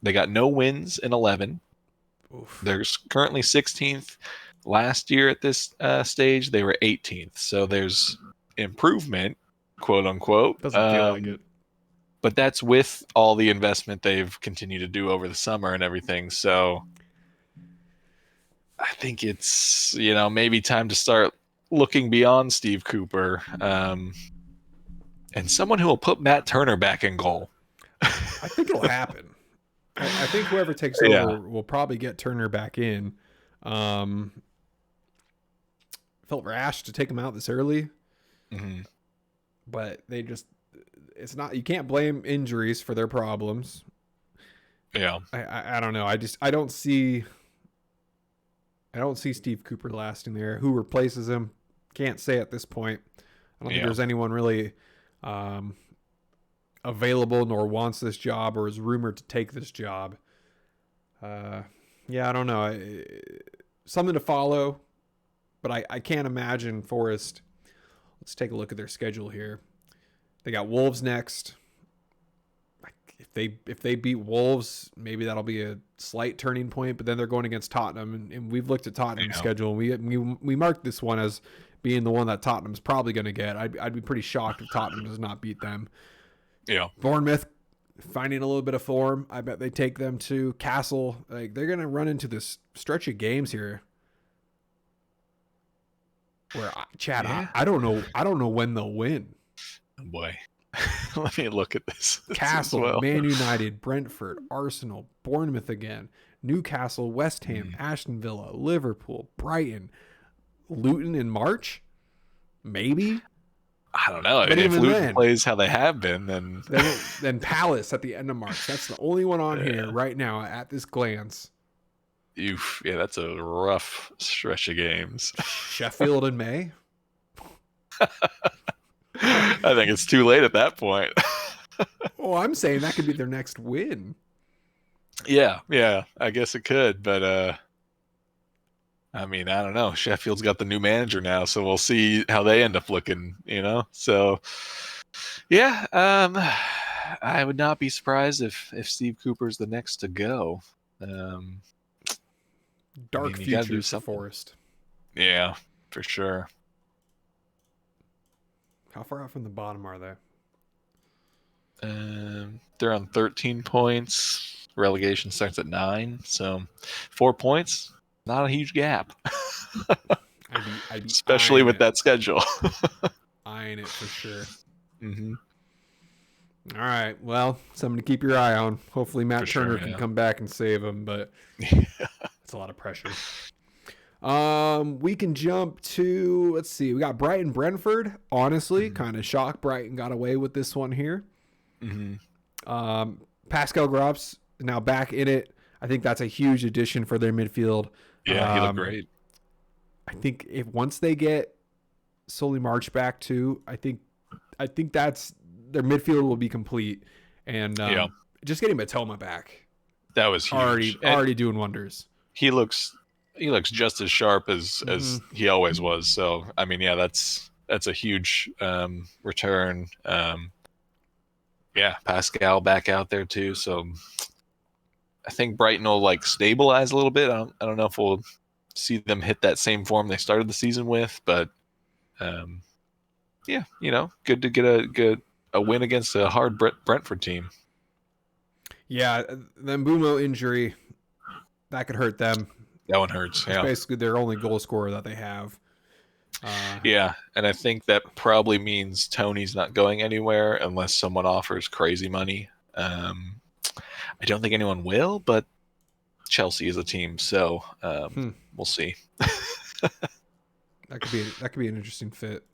They got no wins in 11. Oof. They're currently 16th. Last year at this stage, they were 18th. So there's improvement, quote unquote. Doesn't feel like it. But that's with all the investment they've continued to do over the summer and everything. So I think it's, maybe time to start looking beyond Steve Cooper, and someone who will put Matt Turner back in goal. I think it'll happen. I think whoever takes over will probably get Turner back in. Felt rash to take him out this early, but it's not. You can't blame injuries for their problems. Yeah, I don't know. I don't see I don't see Steve Cooper lasting there. Who replaces him? Can't say at this point. I don't think there's anyone really available nor wants this job or is rumored to take this job. I don't know. Something to follow, but I can't imagine Forest. Let's take a look at their schedule here. They got Wolves next. If they beat Wolves, maybe that'll be a slight turning point. But then they're going against Tottenham, and we've looked at Tottenham's schedule. And we marked this one as being the one that Tottenham's probably going to get. I'd be pretty shocked if Tottenham does not beat them. Yeah. Bournemouth finding a little bit of form. I bet they take them to Castle. Like they're going to run into this stretch of games here. Where Chad, I don't know when they'll win. Oh boy. Let me look at this. Castle, Man United, Brentford, Arsenal, Bournemouth again, Newcastle, West Ham, Aston Villa, Liverpool, Brighton, Luton in March? Maybe? I don't know. But if Luton plays how they have been, then Palace at the end of March. That's the only one on here right now at this glance. Yeah, that's a rough stretch of games. Sheffield in May? I think it's too late at that point. Oh, I'm saying that could be their next win. Yeah, I guess it could, but I mean, I don't know. Sheffield's got the new manager now, so we'll see how they end up looking, So, yeah, I would not be surprised if Steve Cooper's the next to go. Dark futures for Forest. Yeah, for sure. How far out from the bottom are they? They're on 13 points. Relegation starts at 9, so 4 points. Not a huge gap. I'd be especially with that schedule. Eyeing it for sure. Mm-hmm. All right. Well, something to keep your eye on. Hopefully Matt Turner can come back and save him, but it's a lot of pressure. We can jump to, let's see, we got Brighton Brentford. Honestly, kind of shocked Brighton got away with this one here. Mm-hmm. Pascal Gross now back in it. I think that's a huge addition for their midfield. Yeah, he looked great. I think once they get Solly March back too, I think that's their midfield will be complete. And just getting Matoma back. That was huge. Already doing wonders. He looks just as sharp as he always was. So I mean, that's a huge return. Pascal back out there too. So I think Brighton will stabilize a little bit. I don't know if we'll see them hit that same form they started the season with, but good to get a win against a hard Brentford team. Yeah, the Mbeumo injury that could hurt them. That one hurts. It's basically their only goal scorer that they have. And I think that probably means Tony's not going anywhere unless someone offers crazy money. I don't think anyone will, but Chelsea is a team, so we'll see. That could be an interesting fit.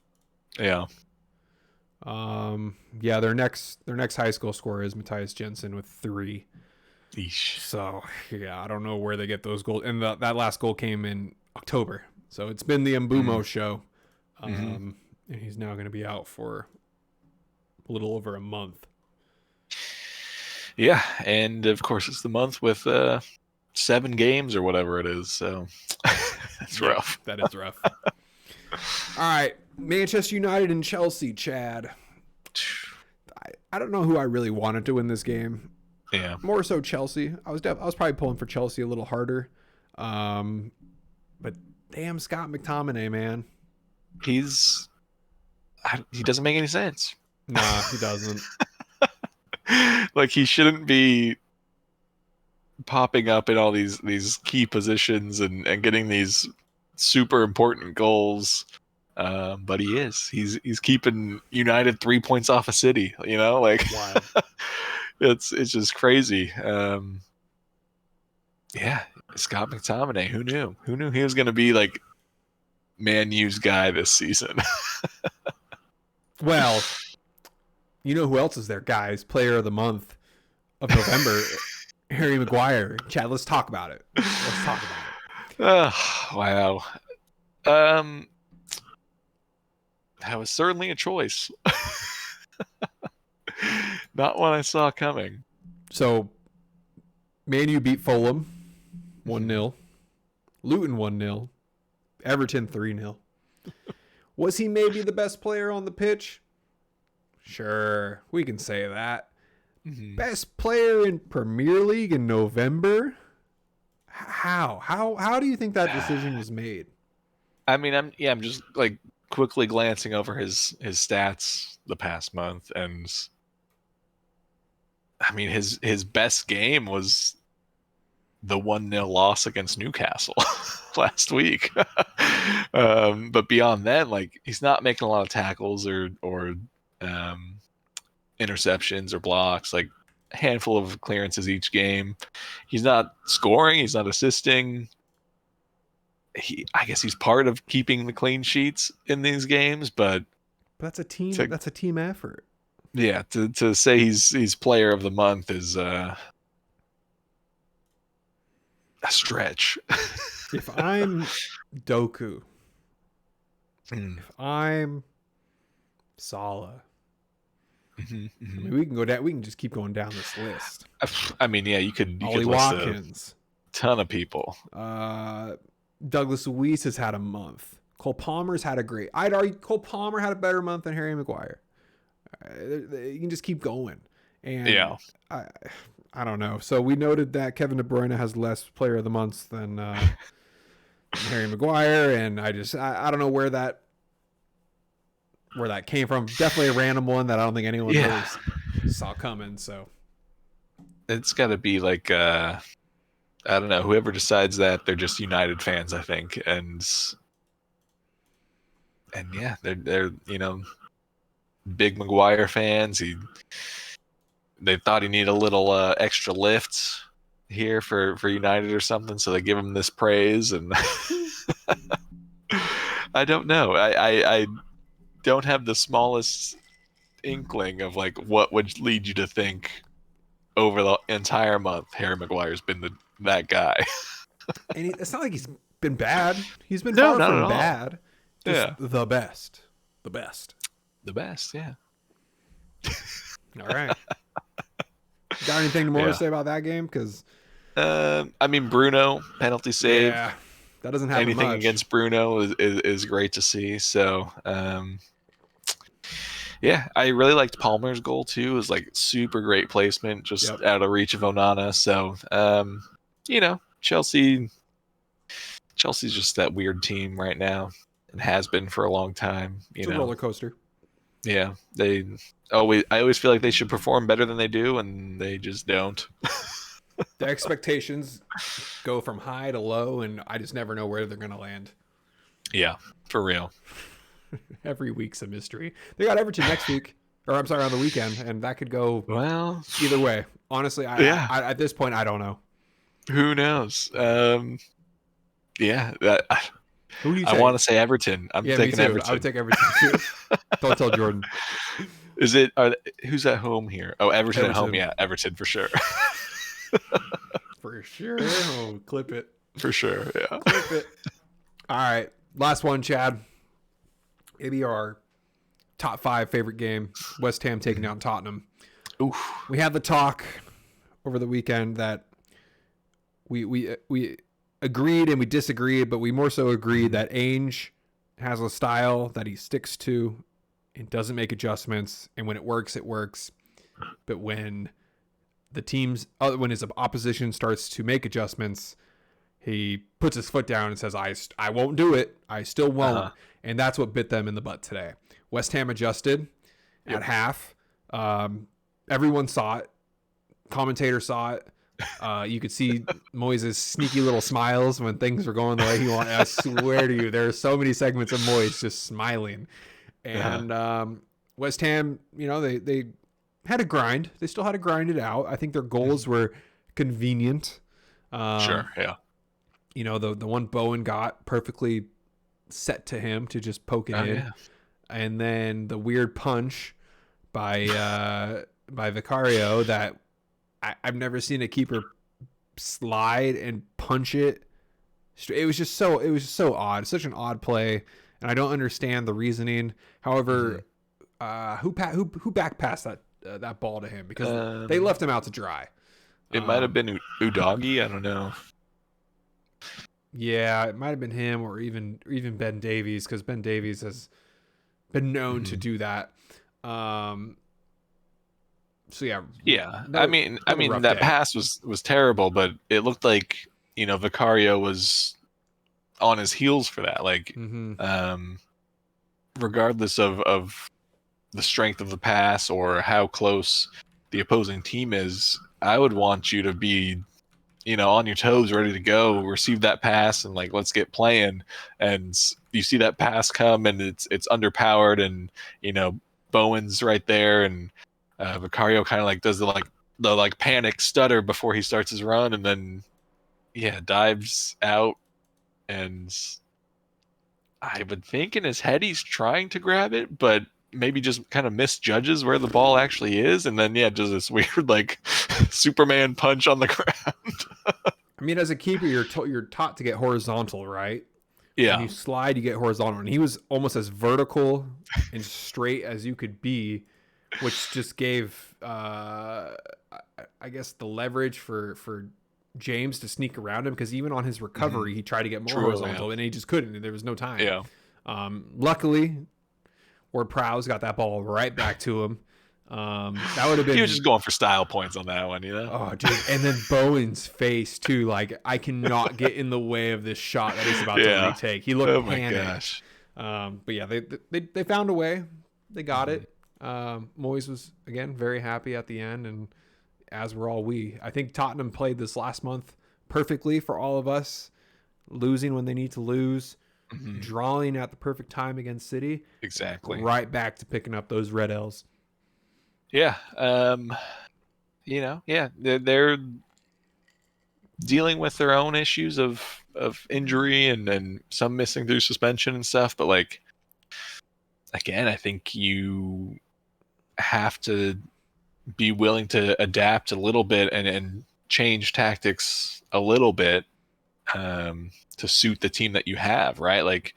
Yeah. Their next high school scorer is Matthias Jensen with 3. Eesh. So I don't know where they get those goals. And that last goal came in October, so it's been the Mbeumo show. And he's now going to be out for a little over a month. Yeah, and of course it's the month with 7 games or whatever it is. So it's rough. That is rough. All right, Manchester United and Chelsea, Chad. I don't know who I really wanted to win this game. Yeah, more so Chelsea. I was probably pulling for Chelsea a little harder. But damn, Scott McTominay, man. He doesn't make any sense. Nah, he doesn't. He shouldn't be popping up in all these key positions and getting these super important goals. But he is. He's keeping United 3 points off of City, Wild. It's just crazy. Scott McTominay, who knew? Who knew he was going to be Man U's guy this season? Well, you know who else is their guys? Player of the month of November, Harry Maguire. Chad, let's talk about it. Wow. Um, that was certainly a choice. Not one I saw coming. So, Man U beat Fulham 1-0. Mm-hmm. Luton 1-0. Everton 3-0. Was he maybe the best player on the pitch? Sure, we can say that. Mm-hmm. Best player in Premier League in November? How do you think that decision was made? I mean, I'm just like quickly glancing over his stats the past month, and I mean his best game was the 1-0 loss against Newcastle last week. But beyond that, like he's not making a lot of tackles or um, interceptions or blocks. Like a handful of clearances each game. He's not scoring. He's not assisting. I guess he's part of keeping the clean sheets in these games, but That's a team. That's a team effort. Yeah, to say he's player of the month is a stretch. If I'm Doku, if I'm Salah, mm-hmm. I mean, we can go down. We can just keep going down this list. I mean, yeah, you could Ollie list Watkins, a ton of people. Douglas Luiz has had a month. Cole Palmer's had a great. I'd argue Cole Palmer had a better month than Harry Maguire. You can just keep going. And yeah, I don't know. So we noted that Kevin De Bruyne has less player of the month than Harry Maguire, and I don't know where that came from. Definitely a random one that I don't think anyone really saw coming. So it's got to be like I don't know. Whoever decides that, they're just United fans, I think, and yeah, they're big Maguire fans. They thought he needed a little extra lift here for United or something, so they give him this praise, and I don't know. I don't have the smallest inkling of like what would lead you to think over the entire month Harry Maguire's been that guy. And it's not like he's been bad. He's been No, far not from at all. bad. Just Yeah, the best. Yeah. All right. Got anything more to say about that game? Because I mean, Bruno penalty save. Yeah, that doesn't happen Anything much. against Bruno is great to see. So, yeah, I really liked Palmer's goal too. It was like super great placement, just out of reach of Onana. So, Chelsea's just that weird team right now, and has been for a long time. It's a roller coaster. Yeah, I always feel like they should perform better than they do, and they just don't. The expectations go from high to low, and I just never know where they're going to land. Yeah, for real. Every week's a mystery. They got Everton next week, or I'm sorry, on the weekend, and that could go either way. Honestly, I at this point, I don't know. Who knows? Yeah, who do you I want to say Everton. I'm taking Everton. I would take Everton too. Don't tell Jordan. Is it? Who's at home here? Oh, Everton at home. Yeah, Everton for sure. For sure. Oh, clip it. For sure. Yeah. Clip it. All right. Last one, Chad. Maybe our top 5 favorite game. West Ham taking down Tottenham. Oof. We had the talk over the weekend that we agreed and we disagreed, but we more so agreed that Ainge has a style that he sticks to and doesn't make adjustments. And when it works, it works. But when when his opposition starts to make adjustments, he puts his foot down and says, I won't do it. I still won't. Uh-huh. And that's what bit them in the butt today. West Ham adjusted at half. Everyone saw it. Commentator saw it. You could see Moyes' sneaky little smiles when things were going the way he wanted. I swear to you, there are so many segments of Moyes just smiling. And West Ham, they had to grind. They still had to grind it out. I think their goals were convenient. Sure, yeah. The one Bowen got perfectly set to him to just poke it in. Yeah. And then the weird punch by Vicario that I've never seen a keeper slide and punch it It was just so odd, such an odd play, and I don't understand the reasoning. However, who back passed that ball to him, because they left him out to dry. It might have been Udagi. I don't know. Yeah, it might have been him, or even Ben Davies, because Ben Davies has been known to do that. So yeah. I mean that pass was terrible, but it looked like, Vicario was on his heels for that. Like, regardless of the strength of the pass or how close the opposing team is, I would want you to be, on your toes, ready to go, receive that pass, and like, let's get playing. And you see that pass come, and it's underpowered, and Bowen's right there, and Vicario kind of like does the panic stutter before he starts his run, and then dives out, and I would think in his head he's trying to grab it, but maybe just kind of misjudges where the ball actually is, and then does this weird like Superman punch on the ground. I mean, as a keeper, you're taught to get horizontal, right? Yeah. When you slide, you get horizontal, and he was almost as vertical and straight as you could be, which just gave, I guess, the leverage for James to sneak around him, because even on his recovery, he tried to get more horizontal, and he just couldn't, and there was no time. Yeah. Luckily, Ward-Prowse got that ball right back to him. That would have been. He was just going for style points on that one, Oh, dude! And then Bowen's face too. Like, I cannot get in the way of this shot that he's about to retake. He looked panicked. My gosh. But yeah, they found a way. They got it. Moyes was again very happy at the end, and as were all we. I think Tottenham played this last month perfectly for all of us, losing when they need to lose, drawing at the perfect time against City. Exactly. Right back to picking up those red L's. Yeah. They're dealing with their own issues of injury and some missing through suspension and stuff. But like, again, I think you have to be willing to adapt a little bit and change tactics a little bit to suit the team that you have, right? Like,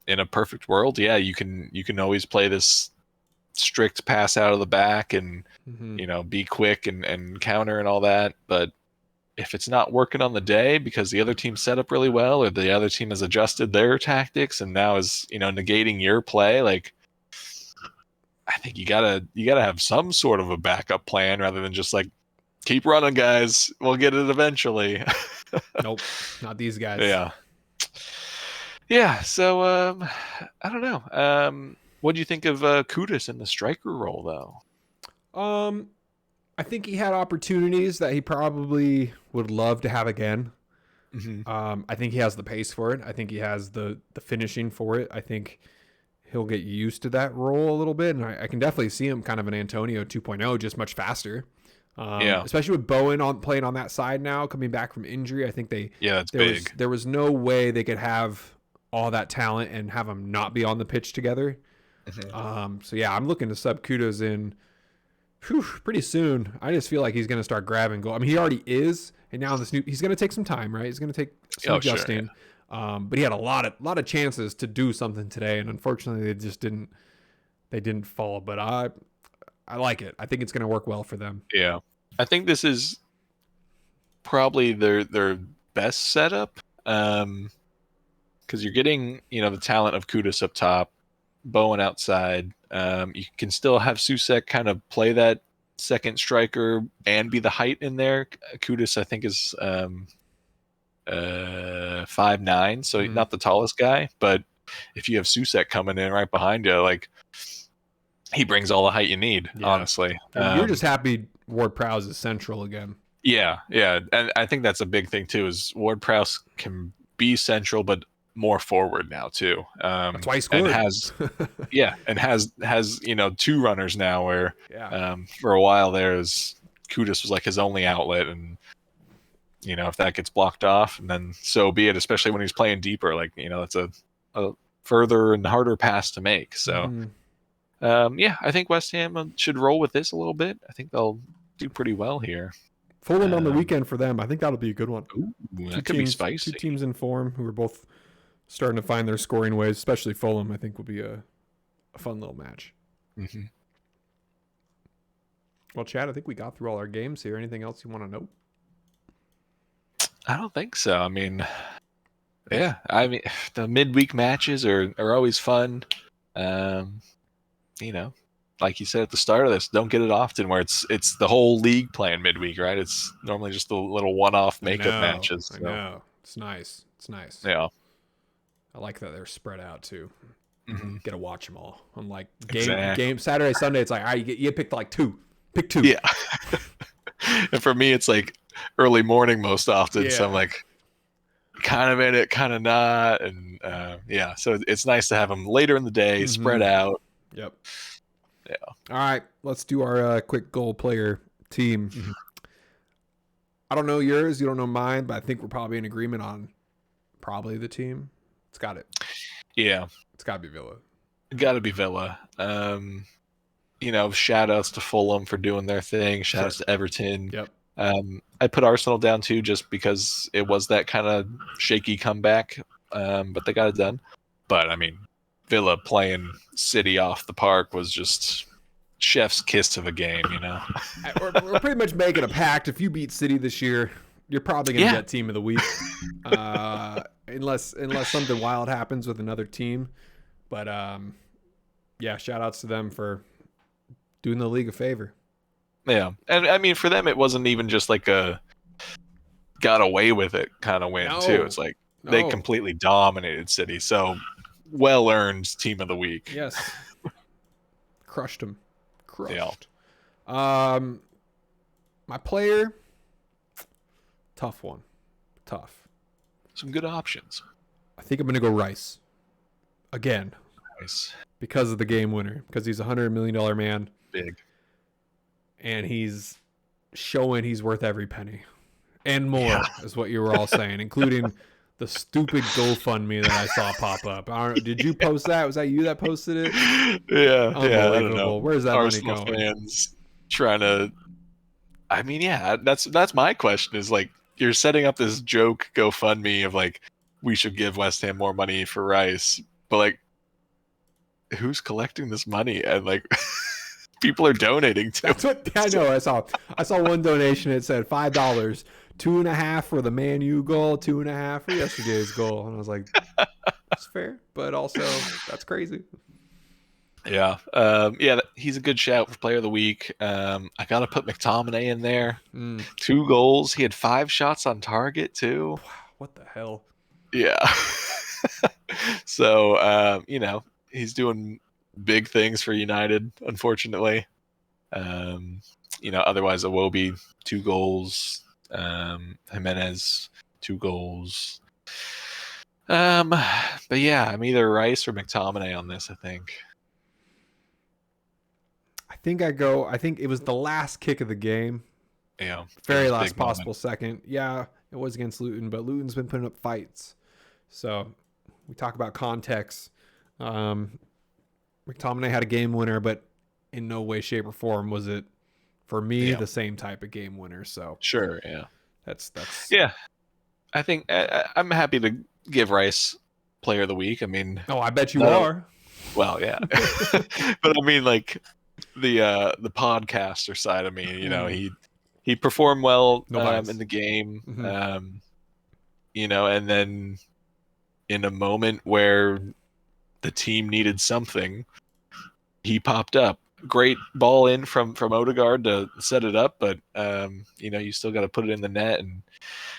in a perfect world, you can always play this strict pass out of the back and be quick and counter and all that. But if it's not working on the day because the other team set up really well, or the other team has adjusted their tactics and now is negating your play, like, I think you gotta have some sort of a backup plan rather than just like, keep running, guys, we'll get it eventually. Nope, not these guys. So I don't know. What do you think of Kudus in the striker role, though? I think he had opportunities that he probably would love to have again. I think he has the pace for it. I think he has the finishing for it. I think he'll get used to that role a little bit, and I can definitely see him kind of an Antonio 2.0, just much faster. Especially with Bowen playing on that side now, coming back from injury. I think there was no way they could have all that talent and have them not be on the pitch together. So yeah, I'm looking to sub Kudus in pretty soon. I just feel like he's going to start grabbing goal. I mean, he already is, and now he's going to take some time, right? He's going to take some adjusting. Sure, yeah. But he had a lot of chances to do something today, and unfortunately, they just didn't. They didn't fall. But I like it. I think it's going to work well for them. Yeah, I think this is probably their best setup, because you're getting the talent of Kudus up top, Bowen outside. You can still have Susek kind of play that second striker and be the height in there. Kudus, I think, is 5'9", so not the tallest guy, but if you have Susek coming in right behind you, like, he brings all the height you need, honestly. You're just happy Ward-Prowse is central again. Yeah, and I think that's a big thing too, is Ward-Prowse can be central, but more forward now too. That's why he scored. And has two runners now, where for a while Kudus was like his only outlet, and if that gets blocked off, and then so be it, especially when he's playing deeper, like, that's a further and harder pass to make. So I think West Ham should roll with this a little bit. I think they'll do pretty well here. Fulham on the weekend for them. I think that'll be a good one. Ooh, that could be spicy. Two teams in form who are both starting to find their scoring ways, especially Fulham. I think will be a fun little match. Mm-hmm. Well, Chad, I think we got through all our games here. Anything else you want to know? I don't think so. I mean, yeah. I mean, the midweek matches are always fun. You know, like you said at the start of this, don't get it often where it's the whole league playing midweek, right? It's normally just the little one-off makeup matches. So. I know. It's nice. Yeah. I like that they're spread out too. Mm-hmm. Get to watch them all. Unlike Exactly. game Saturday, Sunday, it's like, all right, you picked like two. Pick two. Yeah. And for me, it's like early morning most often. Yeah. So I'm like kind of in it, kind of not. And yeah, so it's nice to have them later in the day, spread out. Yep. Yeah. All right, let's do our quick goal player team. Mm-hmm. I don't know yours, you don't know mine, but I think we're probably in agreement on probably the team. It's got it. Yeah. It's got to be Villa. Got to be Villa. You know, shout outs to Fulham for doing their thing. Shout outs to Everton. Yep. I put Arsenal down too, just because it was that kind of shaky comeback, but they got it done. But I mean, Villa playing City off the park was just chef's kiss of a game, you know. We're pretty much making a pact. If you beat City this year, you're probably going to get team of the week, unless something wild happens with another team. But yeah, shout outs to them for doing the league a favor. Yeah, and I mean, for them, it wasn't even just like a got away with it kind of win too. It's like they completely dominated City, so well earned team of the week. Yes, crushed them. Crushed. Yeah. My player, tough one, tough. Some good options. I think I'm gonna go Rice again. Nice. Because of the game winner, because he's $100 million man. Big. And he's showing he's worth every penny. And more is what you were all saying, including the stupid GoFundMe that I saw pop up. I don't know, did you post that? Was that you that posted it? Yeah. Unbelievable. Yeah, I don't know. Where's that Arsenal money going? fans trying to... I mean, yeah, that's my question is like, you're setting up this joke GoFundMe of like, we should give West Ham more money for Rice. But like, who's collecting this money? And like... people are donating to. That's what I know. I saw one donation. It said $5, 2.5 for the Man U goal, 2.5 for yesterday's goal, and I was like, "That's fair," but also that's crazy. Yeah, yeah, he's a good shout for Player of the Week. I gotta put McTominay in there. 2 goals. He had 5 shots on target too. Wow, what the hell? Yeah. So you know, he's doing big things for United, unfortunately. You know, otherwise Iwobi 2 goals, Jimenez 2 goals. But yeah, I'm either Rice or McTominay on this, I think. I think it was the last kick of the game. Yeah. Very last possible second. Yeah, it was against Luton, but Luton's been putting up fights. So we talk about context. McTominay had a game winner, but in no way, shape, or form was it, for me, the same type of game winner. So sure, yeah, that's yeah. I think I'm happy to give Rice Player of the Week. I mean, I bet you are. Well, yeah, but I mean, like the podcaster side of me, you know, he performed well in the game, you know, and then in a moment where the team needed something, he popped up. Great ball in from Odegaard to set it up, but you know, you still got to put it in the net, and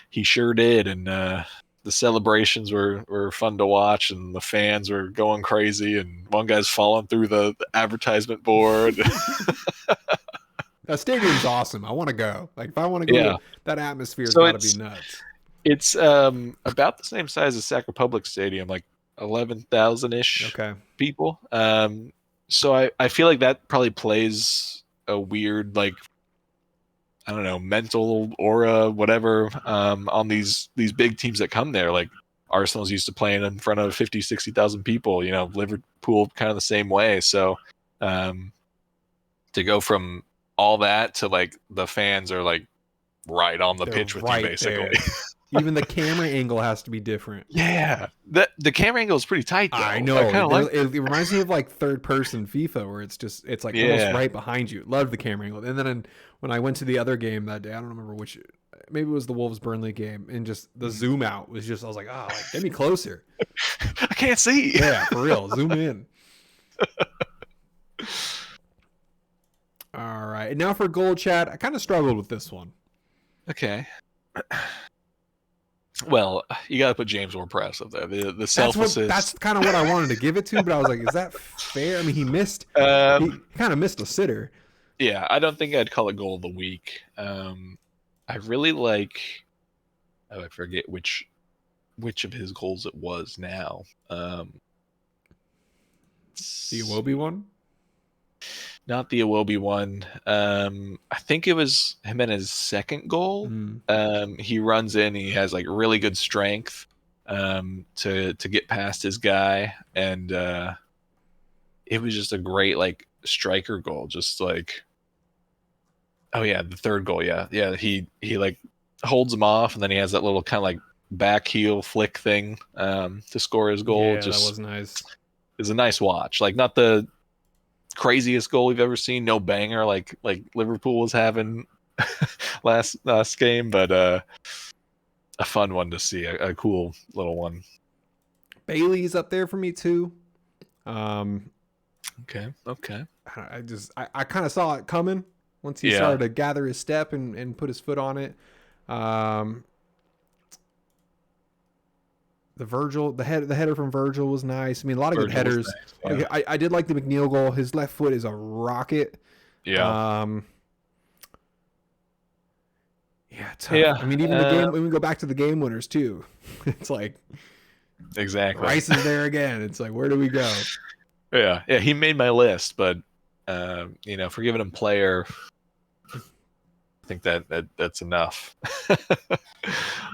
he sure did. And the celebrations were fun to watch, and the fans were going crazy, and one guy's falling through the advertisement board. That stadium's awesome. I want to go. Like, if I want to go, that atmosphere's got to be nuts. It's about the same size as Sac Republic Stadium, like 11,000-ish people. So I feel like that probably plays a weird, like, I don't know, mental aura, whatever, on these big teams that come there. Like Arsenal's used to playing in front of 50, 60,000 people, you know, Liverpool kind of the same way. So to go from all that to like the fans are like right on the pitch with you, basically. Even the camera angle has to be different. Yeah, the camera angle is pretty tight, though. I know. It reminds me of like third person FIFA, where it's like almost right behind you. Loved the camera angle. And then when I went to the other game that day, I don't remember which, maybe it was the Wolves Burnley game, and just the zoom out was just, I was like, oh, like, get me closer. I can't see. Yeah, for real. Zoom in. All right. And now for goal chat. I kind of struggled with this one. Okay. Well, you got to put James Ward-Prowse up there. The self-assist. That's kind of what I wanted to give it to, but I was like, is that fair? I mean, he missed. He kind of missed a sitter. Yeah, I don't think I'd call it goal of the week. I really like. Oh, I forget which of his goals it was now. The Iwobi one? Not the Iwobi one. I think it was Jimenez's second goal. He runs in. He has like really good strength to get past his guy, and it was just a great like striker goal. Just like, oh yeah, the third goal. Yeah. He like holds him off, and then he has that little kind of like back heel flick thing to score his goal. Yeah, that was nice. It's a nice watch. Like, not the craziest goal we've ever seen, no banger like Liverpool was having last game, but a fun one to see, a cool little one. Bailey's up there for me too. Okay. I kind of saw it coming once he started to gather his step and put his foot on it. The header from Virgil was nice. I mean, a lot of good headers. Nice. Yeah. I did like the McNeil goal. His left foot is a rocket. Yeah. Tough. Yeah. I mean, even the game, when we go back to the game winners too, it's like exactly Rice is there again. It's like, where do we go? Yeah. He made my list, but for giving him player, I think that's enough.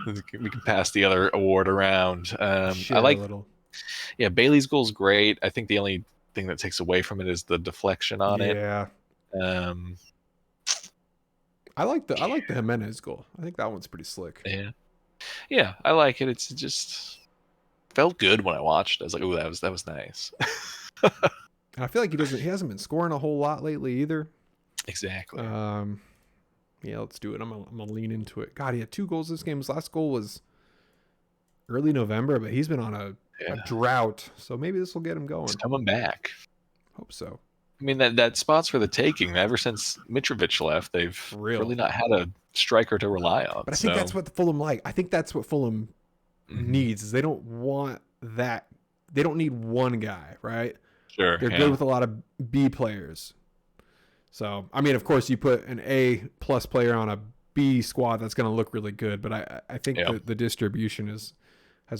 We can pass the other award around. I like, Bailey's goal is great. I think the only thing that takes away from it is the deflection on it. Yeah. I like the Jimenez goal. I think that one's pretty slick. Yeah, I like it. It's just felt good when I watched it. I was like, "Ooh, that was nice." And I feel like he hasn't been scoring a whole lot lately either. Exactly. Yeah, let's do it. I'm gonna lean into it. God, he had 2 goals this game. His last goal was early November, but he's been on a drought. So maybe this will get him going. He's coming back. Hope so. I mean, that spot's for the taking. Ever since Mitrovic left, they've really not had a striker to rely on. But I think that's what Fulham like. I think that's what Fulham needs. Is they don't want that. They don't need one guy, right? Sure. They're good with a lot of B players. So, I mean, of course, you put an A+ player on a B squad, that's going to look really good. But I think the distribution has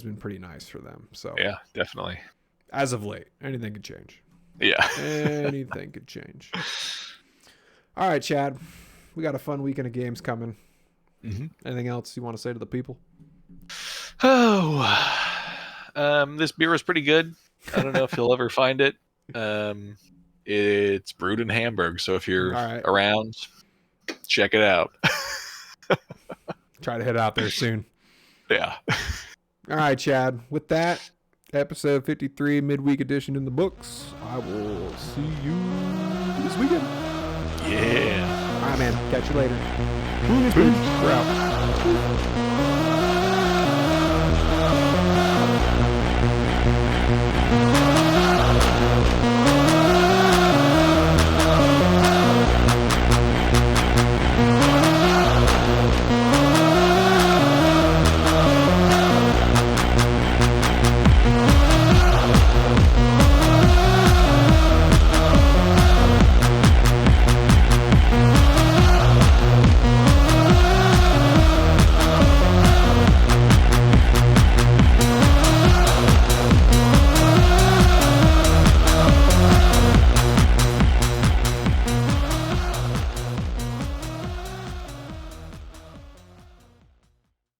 been pretty nice for them. So yeah, definitely. As of late, anything could change. Yeah. Anything could change. All right, Chad. We got a fun weekend of games coming. Anything else you want to say to the people? This beer was pretty good. I don't know if you'll ever find it. It's brewed in Hamburg, so if you're around, check it out. Try to head out there soon. Yeah. All right, Chad. With that, episode 53, midweek edition in the books. I will see you this weekend. Yeah. All right, man. Catch you later. Peace. We're out.